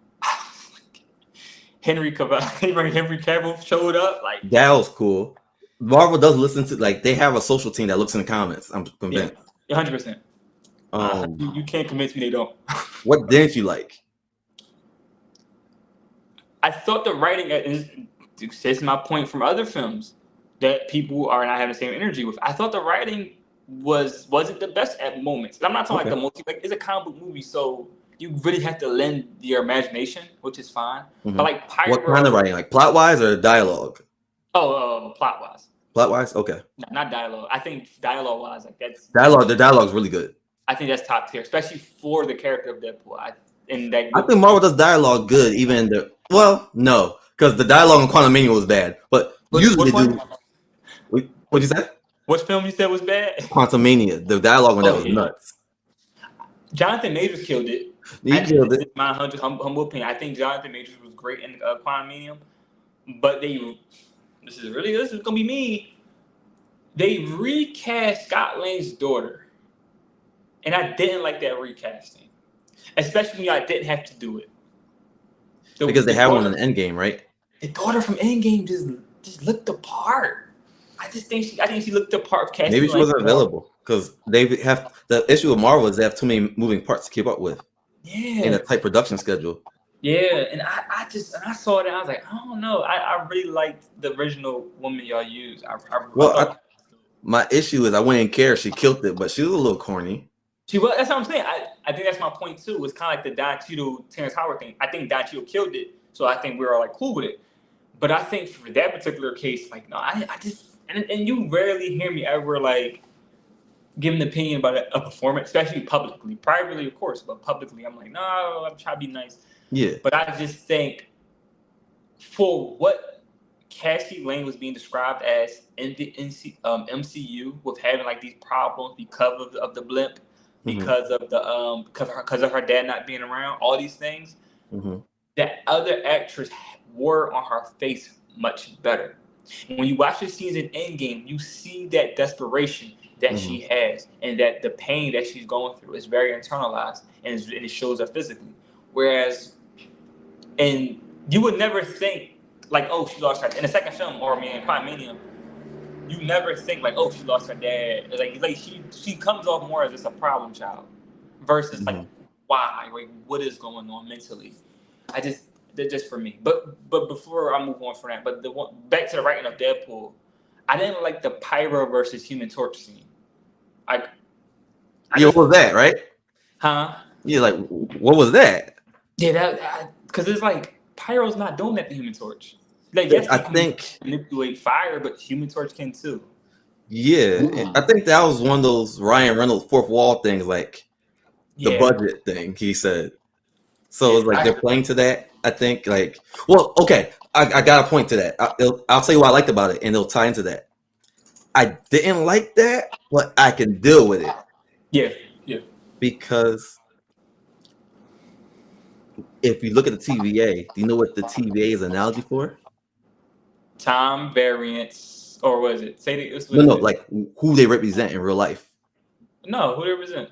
Henry Cavill showed up. Like that was cool. Marvel does listen to like they have a social team that looks in the comments. I'm convinced. 100%. You can't convince me they don't. What didn't you like? I thought the writing says my point from other films that people are not having the same energy with. I thought the writing wasn't the best at moments. I'm not talking like it's a comic book movie, so you really have to lend your imagination, which is fine. But like what kind of writing? Like plot wise or dialogue? Oh, plot wise. Plot wise, okay. No, not dialogue. I think dialogue wise, like that's dialogue. The dialogue's really good. I think that's top tier, especially for the character of Deadpool. I think Marvel does dialogue good, even no, because the dialogue in Quantumania was bad, but usually they do. What'd you say? Which film you said was bad? Quantumania. The dialogue on that was nuts. Jonathan Majors killed it. He killed it. My humble opinion. I think Jonathan Majors was great in Quantumanium, but this is gonna be me. They recast Scott Lang's daughter, and I didn't like that recasting, especially when I didn't have to do it. Because they had one in Endgame, right? The daughter from Endgame just looked the part. I think she looked the part of casting. Maybe she wasn't available because they have the issue with Marvel is they have too many moving parts to keep up with. Yeah. In a tight production schedule. Yeah, and I saw it and I was like, I don't know. I really liked the original woman y'all used. My issue is I wouldn't care if she killed it, but she was a little corny. She was. That's what I'm saying. I think that's my point too. It's kind of like the Don Cheadle Terrence Howard thing. I think Don Cheadle killed it, so I think we're all like cool with it. But I think for that particular case, like no, I just and you rarely hear me ever like give an opinion about a performance, especially publicly. Privately, of course, but publicly, I'm like, no, I'm trying to be nice. Yeah. But I just think for what Cassie Lane was being described as in the MCU with having like these problems because of the blimp, because of the because of her dad not being around, all these things, that other actress wore on her face much better. When you watch the scenes in Endgame, you see that desperation that she has, and that the pain that she's going through is very internalized, and it shows up physically. Whereas, and you would never think like, oh, she lost her in the second film, or in Quantumanium, you never think like, oh, she lost her dad. Like she comes off more as just a problem child, versus like, why? Like, what is going on mentally? They're just for me. But before I move on from that, but back to the writing of Deadpool, I didn't like the Pyro versus Human Torch scene. What was that, right? Huh? Yeah, like what was that? Yeah, that because it's like Pyro's not doing that to Human Torch. Like, yes, I think manipulate fire, but Human Torch can too. Yeah, I think that was one of those Ryan Reynolds fourth wall things, like the budget thing he said. So it's like they're playing to that. I think like, well, okay, I got a point to that. I'll tell you what I liked about it, and it'll tie into that. I didn't like that, but I can deal with it. Yeah. Because if you look at the TVA, do you know what the TVA is an analogy for? Time variance, or was it? Say it. No, like who they represent in real life. No, who they represent?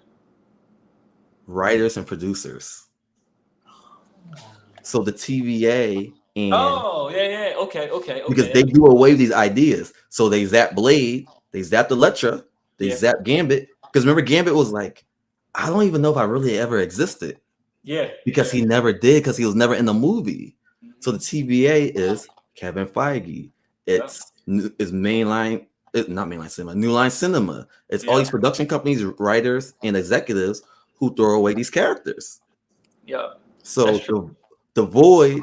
Writers and producers. So the TVA and okay. Because they do away with these ideas. So they zap Blade, they zapped Elektra, they zapped Gambit. Because remember, Gambit was like, I don't even know if I really ever existed. Yeah. Because he never did, because he was never in the movie. So the TVA is Kevin Feige. It's mainline, not mainline cinema, New Line Cinema. It's all these production companies, writers, and executives who throw away these characters. Yeah. So the Void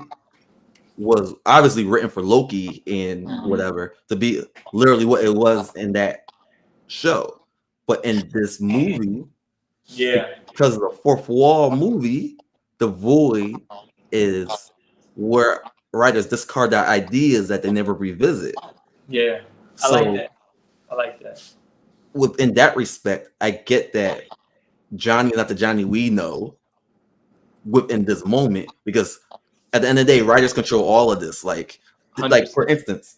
was obviously written for Loki and whatever to be literally what it was in that show. But in this movie, because of the fourth wall movie, the Void is where writers discard their ideas that they never revisit. Yeah, I like that. Within that respect, I get that Johnny, not the Johnny we know, within this moment, because at the end of the day, writers control all of this. Like 100%. For instance,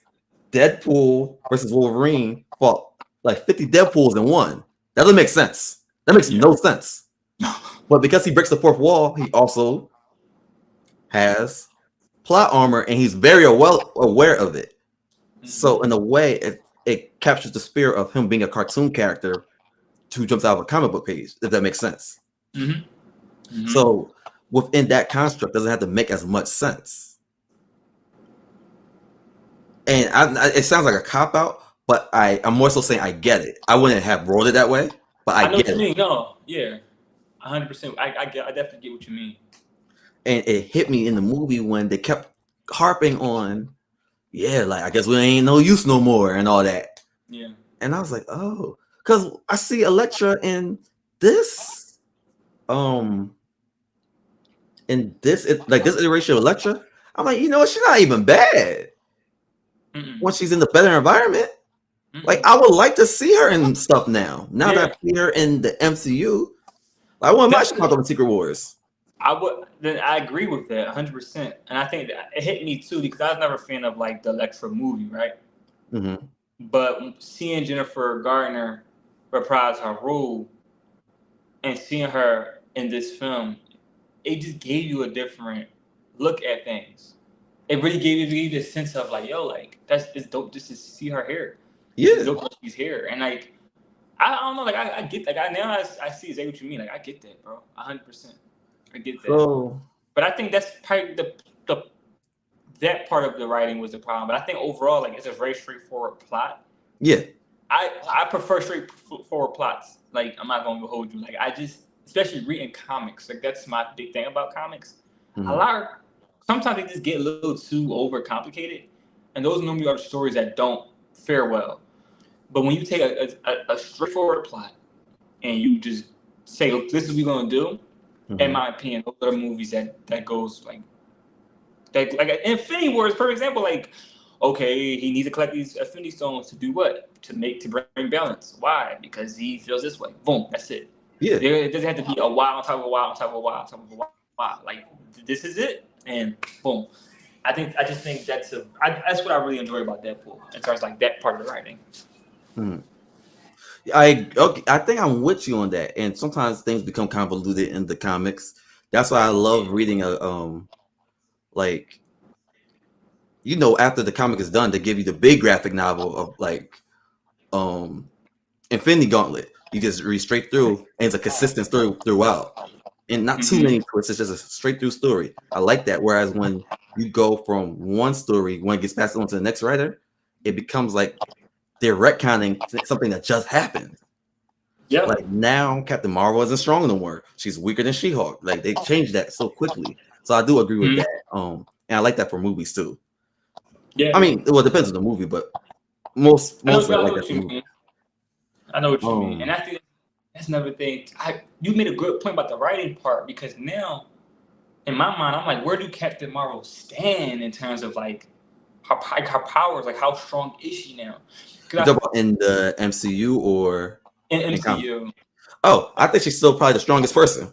Deadpool versus Wolverine fought like 50 Deadpools in one. That doesn't make sense. That makes no sense. But because he breaks the fourth wall, he also has plot armor, and he's very well aware of it. So in a way, it captures the spirit of him being a cartoon character who jumps out of a comic book page, if that makes sense. So within that construct, doesn't have to make as much sense. And it sounds like a cop-out, but I'm more so saying I get it. I wouldn't have wrote it that way, but I get it. What you mean. No, yeah, 100%. I definitely get what you mean. And it hit me in the movie when they kept harping on, like, I guess we ain't no use no more and all that. Yeah. And I was like, oh, because I see Elektra in this, this iteration of Elektra. I'm like, she's not even bad. When she's in the better environment. Like, I would like to see her in stuff now. Now that I see her in the MCU, I want my shit on Secret Wars. I agree with that 100%, and I think that it hit me too because I was never a fan of like the Electra movie, right? Mm-hmm. But seeing Jennifer Gardner reprise her role and seeing her in this film, it just gave you a different look at things. It really gave you this sense of like, yo, like it's dope just to see her here. Yeah, It's dope that she's here, and like I don't know, like I get like I see exactly what you mean. Like I get that, bro, 100%. I get that. So, but I think that's probably the that part of the writing was the problem. But I think overall, like it's a very straightforward plot. yeah. I prefer straightforward plots. Like I'm not gonna hold you. Like I just, especially reading comics, like that's my big thing about comics. Mm-hmm. Sometimes they just get a little too overcomplicated, and those normally are the stories that don't fare well. But when you take a straightforward plot and you just say, look, this is what we're gonna do, in my opinion, those are the movies that goes like Infinity Wars, for example, like, okay, he needs to collect these Infinity Stones to do what? To bring balance. Why? Because he feels this way. Boom, that's it. Yeah. It doesn't have to be a while on top of a while on top of a while on top of a while. Like this is it, and boom. I just think that's what I really enjoy about Deadpool in terms of like that part of the writing. I think I'm with you on that. And sometimes things become convoluted in the comics. That's why I love reading like, you know, after the comic is done, they give you the big graphic novel of like Infinity Gauntlet. You just read straight through, and it's a consistent story throughout, and not too many twists. It's just a straight through story. I like that. Whereas when you go from one story, when it gets passed on to the next writer, it becomes like they're retconning something that just happened. Yeah. Like now, Captain Marvel isn't strong no more. She's weaker than She-Hulk. Like they changed that so quickly. So I do agree with that. And I like that for movies too. Yeah. I mean, well, it depends on the movie, but mostly I like that for movies. I know what you mean, and I think that's another thing. You made a good point about the writing part because now, in my mind, I'm like, where do Captain Marvel stand in terms of like her powers? Like, how strong is she now? You talk about in the MCU or in MCU? Oh, I think she's still probably the strongest person.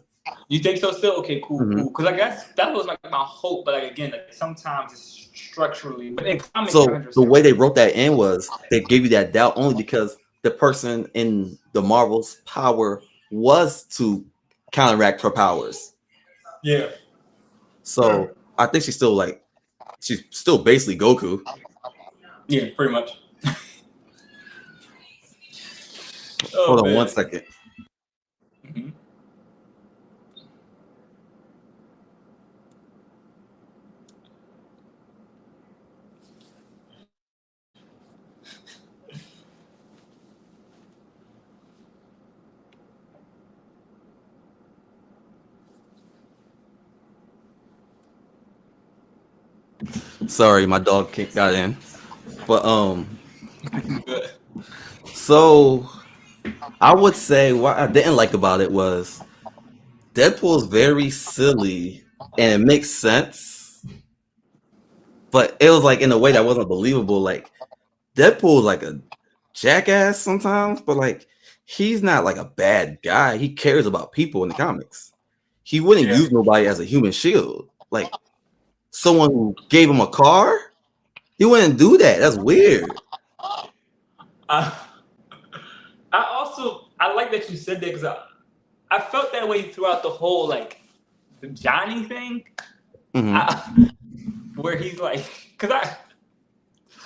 You think so? Still okay, cool. Because I guess that was like my hope, but like again, like sometimes it's structurally. But in comics, so the way they wrote that in was they gave you that doubt only because the person in the Marvel's power was to counteract her powers. Yeah. So I think she's still basically Goku. Yeah, pretty much. Hold on 1 second. Sorry, my dog got in. But so I would say what I didn't like about it was Deadpool's very silly and it makes sense, but it was like in a way that wasn't believable. Like Deadpool's like a jackass sometimes, but like he's not like a bad guy. He cares about people in the comics. He wouldn't use nobody as a human shield. Like someone who gave him a car, he wouldn't do that. That's weird. I like that you said that because I felt that way throughout the whole like the Johnny thing, where he's like,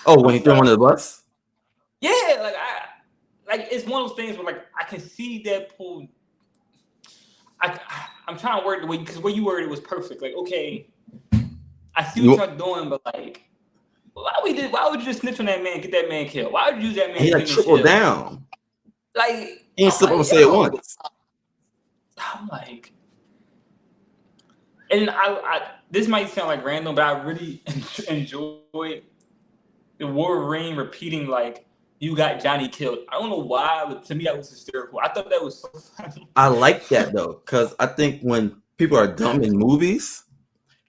when he threw him under the bus. Yeah, like it's one of those things where like I can see Deadpool. I'm trying to word the way because where you worded it was perfect. Like, okay, I see what you're doing, but like, why would you just snitch on that man, get that man killed? Why would you use that man? He like tripled down. Like he ain't slip up and say it once. I'm like, and I this might sound like random, but I really enjoyed the Wolverine repeating like, "You got Johnny killed." I don't know why, but to me that was hysterical. I thought that was so funny. I like that though, because I think when people are dumb in movies,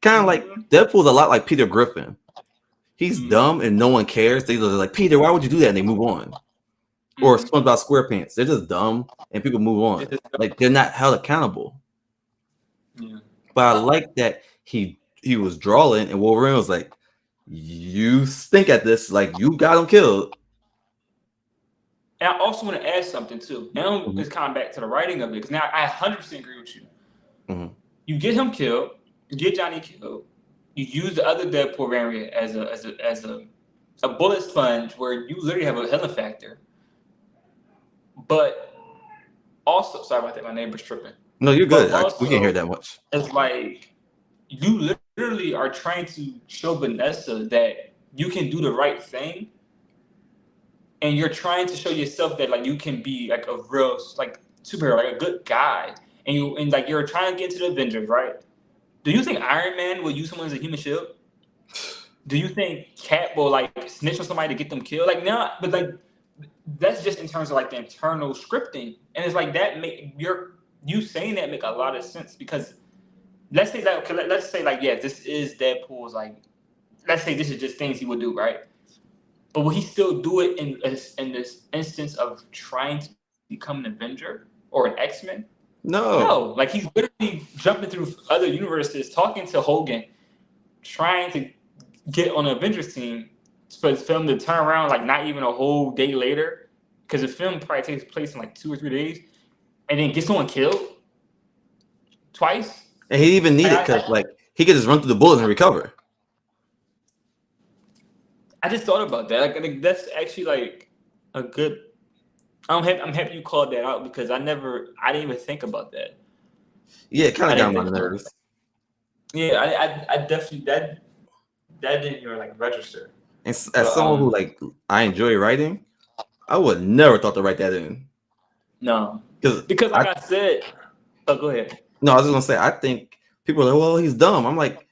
kind of like Deadpool's a lot like Peter Griffin. He's dumb and no one cares. They're like, Peter, why would you do that? And they move on. or SpongeBob SquarePants. They're just dumb, and people move on. Like they're not held accountable. Yeah. But I like that he was drawing, and Wolverine was like, "You stink at this. Like you got him killed." And I also want to add something too. And it's kind of back to the writing of it, because now I 100% agree with you. Mm-hmm. You get him killed, you get Johnny killed. You use the other Deadpool variant as a bullet sponge, where you literally have a healing factor. But also, sorry about that, my neighbor's tripping. No, you're good. Also, we can't hear that much. It's like you literally are trying to show Vanessa that you can do the right thing, and you're trying to show yourself that like you can be like a real like superhero, like a good guy, and like you're trying to get into the Avengers, right? Do you think Iron Man will use someone as a human shield? Do you think Cap will like snitch on somebody to get them killed? Like no, but like that's just in terms of like the internal scripting, and it's like that make you saying that make a lot of sense, because let's say that let's say like yeah, this is Deadpool's like, let's say this is just things he would do, right? But will he still do it in this instance of trying to become an Avenger or an X-Men? No, like he's literally jumping through other universes, talking to Hogan, trying to get on the Avengers team for his film to turn around like not even a whole day later, because the film probably takes place in like 2 or 3 days, and then get someone killed twice. And he didn't even need it because like he could just run through the bullets and recover. I just thought about that. Like that's actually like a good. I'm happy you called that out, because I didn't even think about that. Yeah, it kind of got on my nerves. Yeah, I definitely that didn't even like register. And as someone who like I enjoy writing, I would never thought to write that in. No, because like I said, oh, go ahead. No, I was just gonna say I think people are like, well, he's dumb. I'm like,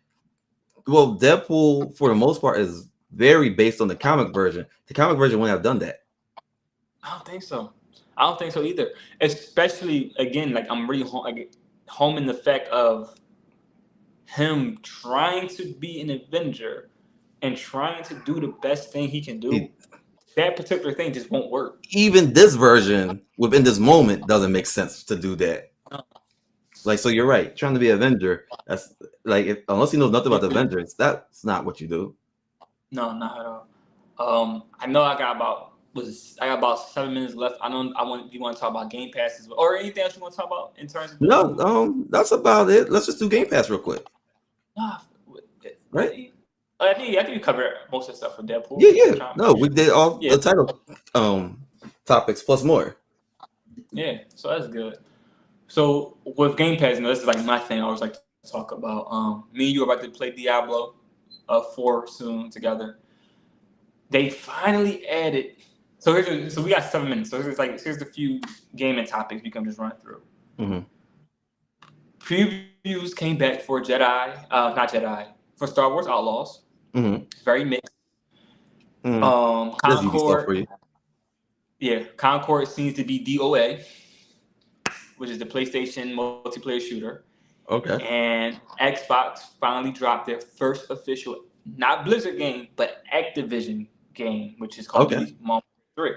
well, Deadpool for the most part is very based on the comic version. The comic version wouldn't have done that. I don't think so. I don't think so either. Especially again, like I'm really homing the fact of him trying to be an Avenger and trying to do the best thing he can do. That particular thing just won't work. Even this version within this moment doesn't make sense to do that. Like, so you're right. Trying to be an Avenger, that's like unless he knows nothing about the Avengers, that's not what you do. No, not at all. I know I got about 7 minutes left. You want to talk about Game Pass as well, or anything else you want to talk about in terms of No, that's about it. Let's just do Game Pass real quick. Right? I think we covered most of the stuff for Deadpool. Yeah. No, we did all the title topics plus more. Yeah, so that's good. So with Game Pass, this is like my thing I always like to talk about. Me and you are about to play Diablo 4 soon together. They finally added. So we got 7 minutes. So here's the few gaming topics we can just run through. Mm-hmm. Previews came back for for Star Wars Outlaws. Mm-hmm. Very mixed. Mm-hmm. Concord. Yeah, Concord seems to be DOA, which is the PlayStation multiplayer shooter. Okay. And Xbox finally dropped their first official, not Blizzard game, but Activision game, which is called Modern Warfare 3.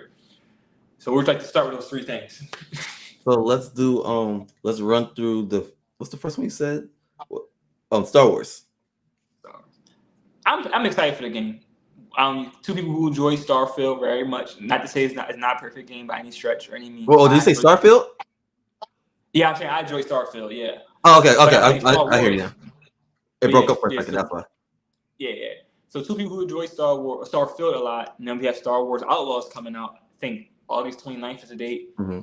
So we'd like to start with those 3 things. So let's do let's run through what's the first one you said? Star Wars. I'm excited for the game. 2 people who enjoy Starfield very much. Not to say it's not a perfect game by any stretch or any means. Well, did you say Starfield? Yeah, I'm saying I enjoy Starfield. Yeah. Oh, okay. I hear you. It broke up for a second. That's why. Yeah. So 2 people who enjoy Starfield a lot, and then we have Star Wars Outlaws coming out. I think August 29th is the date. Mm-hmm.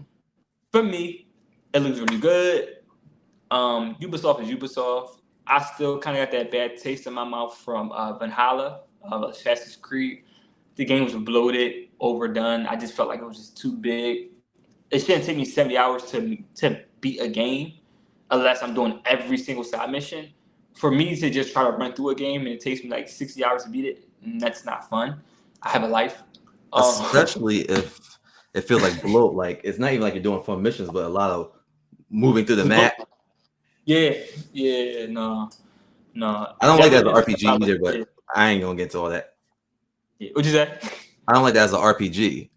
For me, it looks really good. Ubisoft is Ubisoft. I still kind of got that bad taste in my mouth from Valhalla, Assassin's Creed. The game was bloated, overdone. I just felt like it was just too big. It shouldn't take me 70 hours to beat a game unless I'm doing every single side mission. For me to just try to run through a game and it takes me like 60 hours to beat it, that's not fun. I have a life. Especially if it feels like bloat. Like it's not even like you're doing fun missions, but a lot of moving through the map. Yeah, no. I don't like that as an RPG either, but I ain't gonna get into all that. Yeah. What'd you say? I don't like that as an RPG.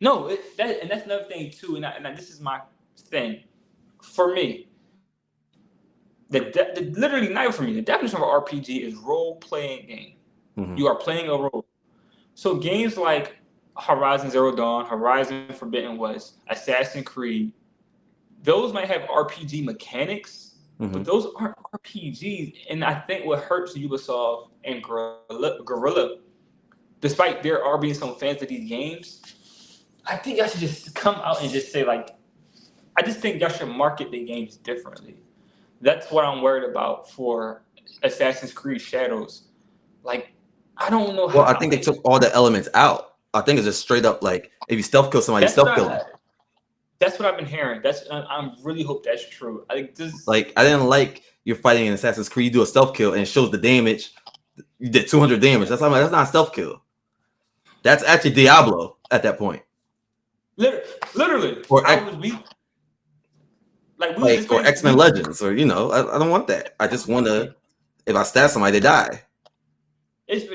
No, and that's another thing too. And this is my thing. For me, literally not even for me. The definition of an RPG is role playing game. Mm-hmm. You are playing a role. So games like Horizon Zero Dawn, Horizon Forbidden West, Assassin's Creed, those might have RPG mechanics, but those aren't RPGs. And I think what hurts Ubisoft and Guerrilla, despite there are being some fans of these games, I think y'all should just come out and just say, like, I just think y'all should market the games differently. That's what I'm worried about for Assassin's Creed Shadows. Like, I don't know how. Well, I think they took all the elements out. I think it's just straight up like if you stealth kill somebody, you stealth kill them. That's what I've been hearing. I really hope that's true. I didn't like you're fighting in Assassin's Creed, you do a stealth kill and it shows the damage. You did 200 damage. That's not a stealth kill. That's actually Diablo at that point. Literally. Or X-Men Legends, or I don't want that. I just want to. If I stab somebody, they die. It's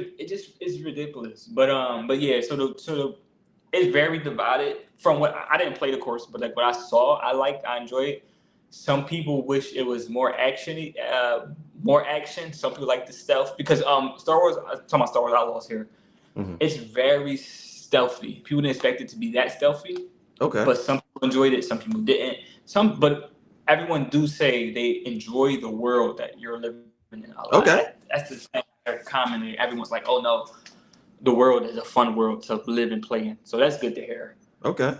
ridiculous. But yeah. So it's very divided from what I didn't play, the course, but like what I saw, I enjoyed it. Some people wish it was more actiony, more action. Some people like the stealth because Star Wars. I'm talking about Star Wars Outlaws here. Mm-hmm. It's very stealthy. People didn't expect it to be that stealthy. Okay. But some people enjoyed it. Some people didn't. But everyone do say they enjoy the world that you're living in. Okay. That's the thing. Commonly, everyone's like, "Oh no, the world is a fun world to live and play in." So that's good to hear. Okay.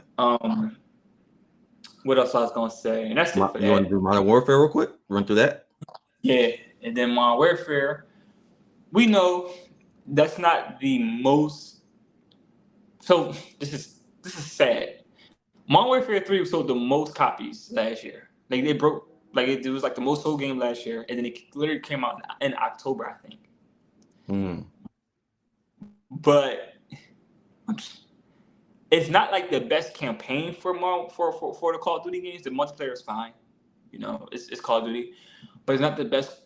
What else I was gonna say? And that's it for that. You want to do Modern Warfare real quick? Run through that. Yeah, and then Modern Warfare. We know that's not the most. So this is sad. Modern Warfare 3 sold the most copies last year. Like they broke. Like it was like the most sold game last year, and then it literally came out in October, I think. But it's not like the best campaign for the Call of Duty games. The multiplayer is fine, it's Call of Duty, but it's not the best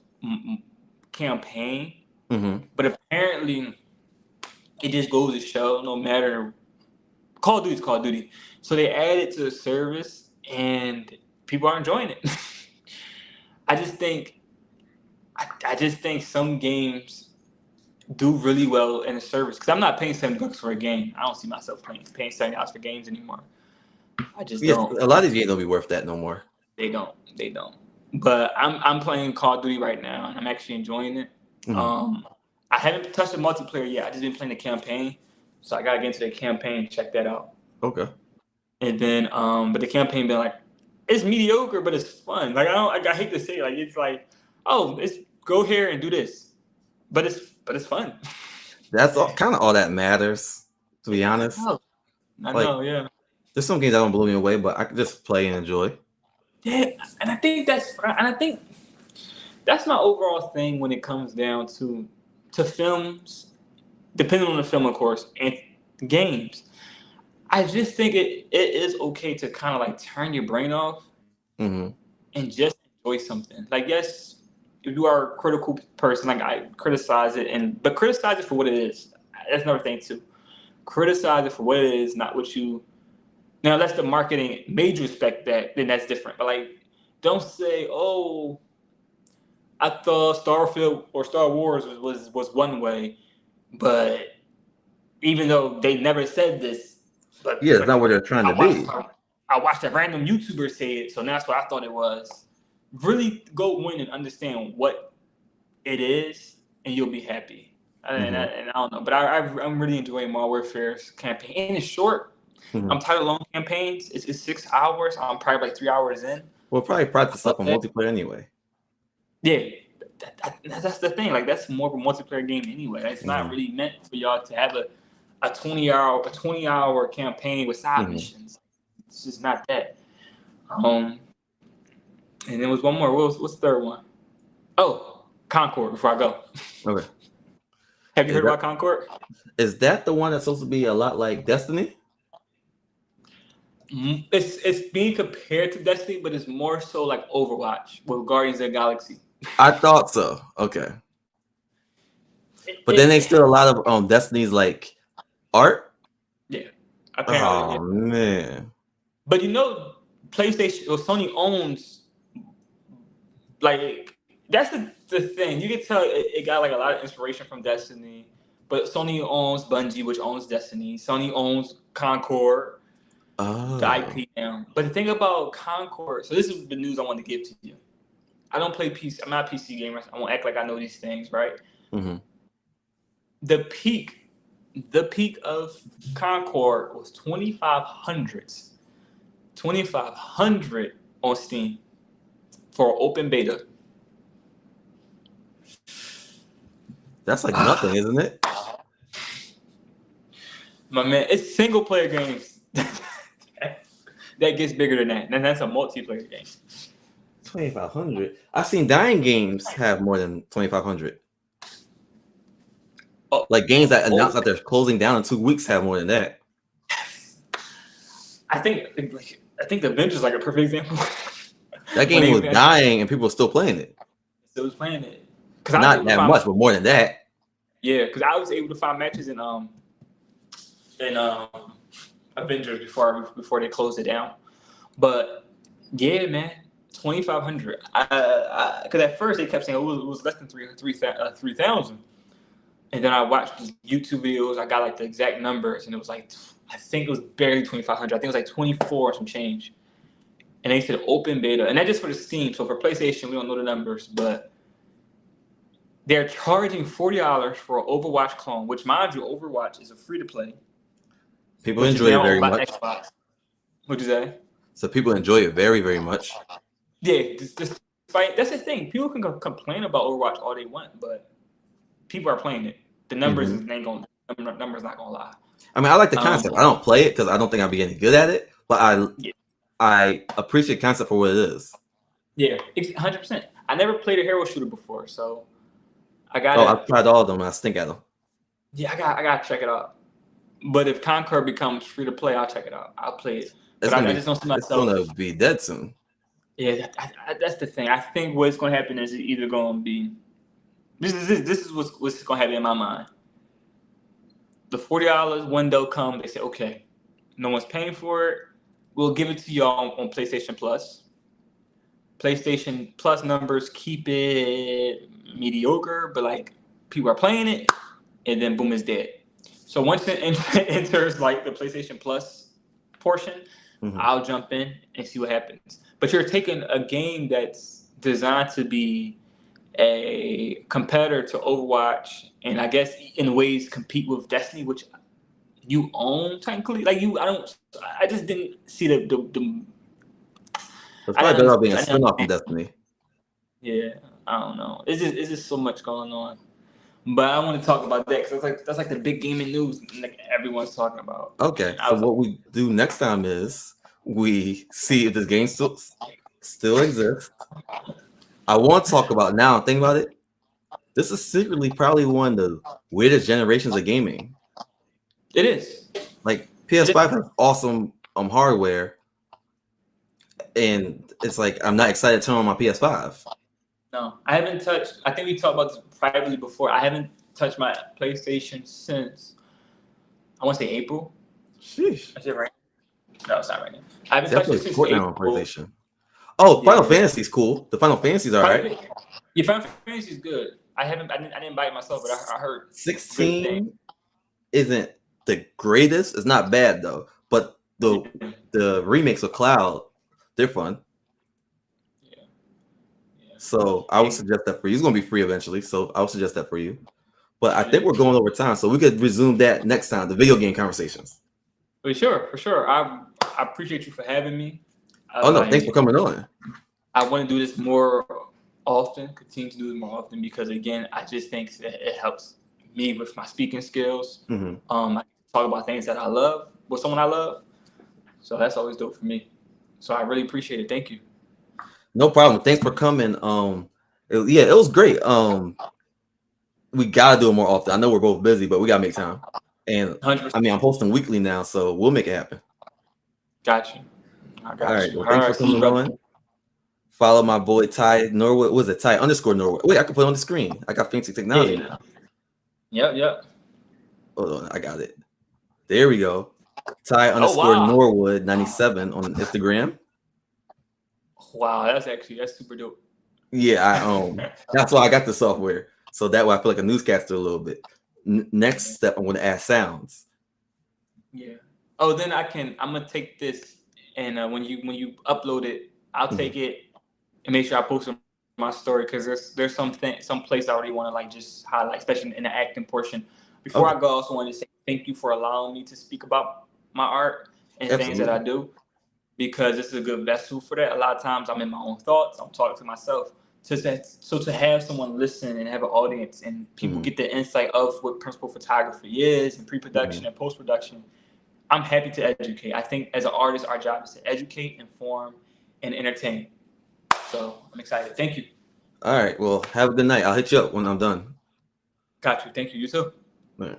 campaign. Mm-hmm. But apparently, it just goes to show no matter Call of Duty is Call of Duty. So they added to the service, and people are enjoying it. I just think some games do really well in the service because I'm not paying $70 for a game. I don't see myself paying $70 for games anymore. I just don't. A lot of these games don't be worth that no more. They don't. But I'm playing Call of Duty right now, and I'm actually enjoying it. Mm-hmm. I haven't touched the multiplayer yet. I just been playing the campaign, so I gotta get into the campaign and check that out. Okay. And then, but the campaign been like, it's mediocre, but it's fun. Like I hate to say it, like it's like, oh, it's go here and do this, but it's fun. That's kind of all that matters, to be honest. I know, yeah. There's some games that don't blow me away, but I can just play and enjoy. Yeah, and I think that's my overall thing when it comes down to films, depending on the film, of course, and games. I just think it is okay to kind of like turn your brain off and just enjoy something. Like, yes, if you are a critical person, like I criticize it, but criticize it for what it is. That's another thing too. Criticize it for what it is, not what you. Now, that's the marketing made you expect that. Then that's different. But like, don't say, "Oh, I thought Starfield or Star Wars was one way," but even though they never said this, but yeah, it's not what they're trying to be. I watched a random YouTuber say it, so that's what I thought it was. Really go in and understand what it is, and you'll be happy. And I don't know, but I'm really enjoying Modern Warfare's campaign. And it's short. Mm-hmm. I'm tired of long campaigns. It's 6 hours. I'm probably like 3 hours in. We'll probably practice up on multiplayer anyway. Yeah, that's the thing. Like that's more of a multiplayer game anyway. It's not really meant for y'all to have a 20-hour campaign with side missions. It's just not that. And there was one more. What's the third one? Oh, Concord. Before I go. Okay. Have you heard about Concord? Is that the one that's supposed to be a lot like Destiny? It's being compared to Destiny, but it's more so like Overwatch with Guardians of the Galaxy. I thought so. Okay. But then they still a lot of Destiny's like art. Yeah. Apparently, Oh man. but PlayStation or Sony owns like that's the thing. You can tell it got like a lot of inspiration from Destiny, but Sony owns Bungie, which owns Destiny. Sony owns Concord, the Oh. IP now. But the thing about Concord, so this is the news I want to give to you. I don't play PC. I'm not a PC gamer. I won't act like I know these things, right? Mm-hmm. The peak of Concord was 2,500. 2,500 on Steam for open beta. That's like nothing, isn't it? My man, it's single player games that gets bigger than that. And that's a multiplayer game. 2,500. I've seen dying games have more than 2,500. Oh, like games that announce that they're closing down in 2 weeks have more than that. I think the Avengers is like a perfect example. That game was dying and people were still playing it. Still was playing it. Not that much, but more than that. Yeah, because I was able to find matches in Avengers before they closed it down. But yeah, man, 2,500. Because at first they kept saying it was less than 3,000, and then I watched YouTube videos. I got like the exact numbers, and it was like I think it was barely 2,500. I think it was like 24 or some change. And they said open beta, and that's just for the Steam. So for PlayStation, we don't know the numbers, but they're charging $40 for an Overwatch clone, which, mind you, Overwatch is a free-to-play. People enjoy it very much. Xbox. What'd you say? So people enjoy it very, very much. Yeah, despite that's the thing. People can complain about Overwatch all they want, but people are playing it. The numbers ain't going. Numbers not gonna lie. I mean, I like the concept. I don't play it because I don't think I'll be getting good at it, but I appreciate the concept for what it is. Yeah, 100%. I never played a hero shooter before, so I got. I've tried all of them and I stink at them. Yeah, I gotta check it out. But if Conquer becomes free to play, I'll check it out. I'll play it. But I just don't see myself. It's gonna be dead soon. Yeah, that's the thing. I think what's gonna happen is either gonna be this is what's gonna happen in my mind. The $40 window comes. They say, okay, no one's paying for it. We'll give it to y'all on PlayStation Plus. PlayStation Plus numbers keep it mediocre, but like people are playing it, and then boom, it's dead. So once it enters like the PlayStation Plus portion, I'll jump in and see what happens. But you're taking a game that's designed to be a competitor to Overwatch, and I guess in ways compete with Destiny, which you own technically. Like I just didn't see the. It's probably better off being a spin-off from Destiny. Yeah, I don't know. It's just so much going on. But I want to talk about that because that's like the big gaming news like everyone's talking about. Okay, so what we do next time is we see if this game still exists. I want to talk about now. Think about it. This is secretly probably one of the weirdest generations of gaming. It is. Like PS5 has awesome hardware, and it's like I'm not excited to turn on my PS5. No, I haven't touched. I think we talked about this privately before. I haven't touched my PlayStation since I want to say April. Sheesh. Is it right? No, it's not right now. I haven't touched it since April. On PlayStation. Oh, Final Fantasy's cool. The Final Fantasy's all right. Yeah, Final Fantasy's good. I didn't buy it myself, but I heard 16 isn't the greatest. It's not bad though. But the remakes of Cloud, they're fun. Yeah. So I would suggest that for you. It's gonna be free eventually, so I would suggest that for you. But I think we're going over time, so we could resume that next time, the video game conversations. For sure. I appreciate you for having me. Thanks for coming on. I want to do this more often, continue to do this more often, because again, I just think that it helps me with my speaking skills. I talk about things that I love with someone I love. So that's always dope for me. So I really appreciate it. Thank you. No problem. Thanks for coming. It was great. We gotta do it more often. I know we're both busy, but we gotta make time. And 100%. I mean, I'm posting weekly now, so we'll make it happen. Got you. All right. Well, thanks for coming on. Follow my boy Ty Norwood. Was it Ty _Norwood? Wait, I can put it on the screen. I got fancy technology now. Yep. Hold on, I got it. There we go. Ty Oh underscore wow. Norwood 97 on Instagram. Wow, that's super dope. Yeah, that's why I got the software. So that way I feel like a newscaster a little bit. Next step, I'm going to add sounds. Yeah. Oh, then I'm gonna take this and when you upload it, I'll take it and make sure I post it on my story because there's some place I already want to like just highlight, especially in the acting portion. Before Okay. I go, I also want to say thank you for allowing me to speak about my art and things that I Absolutely. do because this is a good vessel for that. A lot of times I'm in my own thoughts, I'm talking to myself. So to have someone listen and have an audience and people get the insight of what principal photography is and pre-production and post-production, I'm happy to educate. I think as an artist, our job is to educate, inform, and entertain. So I'm excited. Thank you. All right. Well, have a good night. I'll hit you up when I'm done. Got you. Thank you. You too. All right.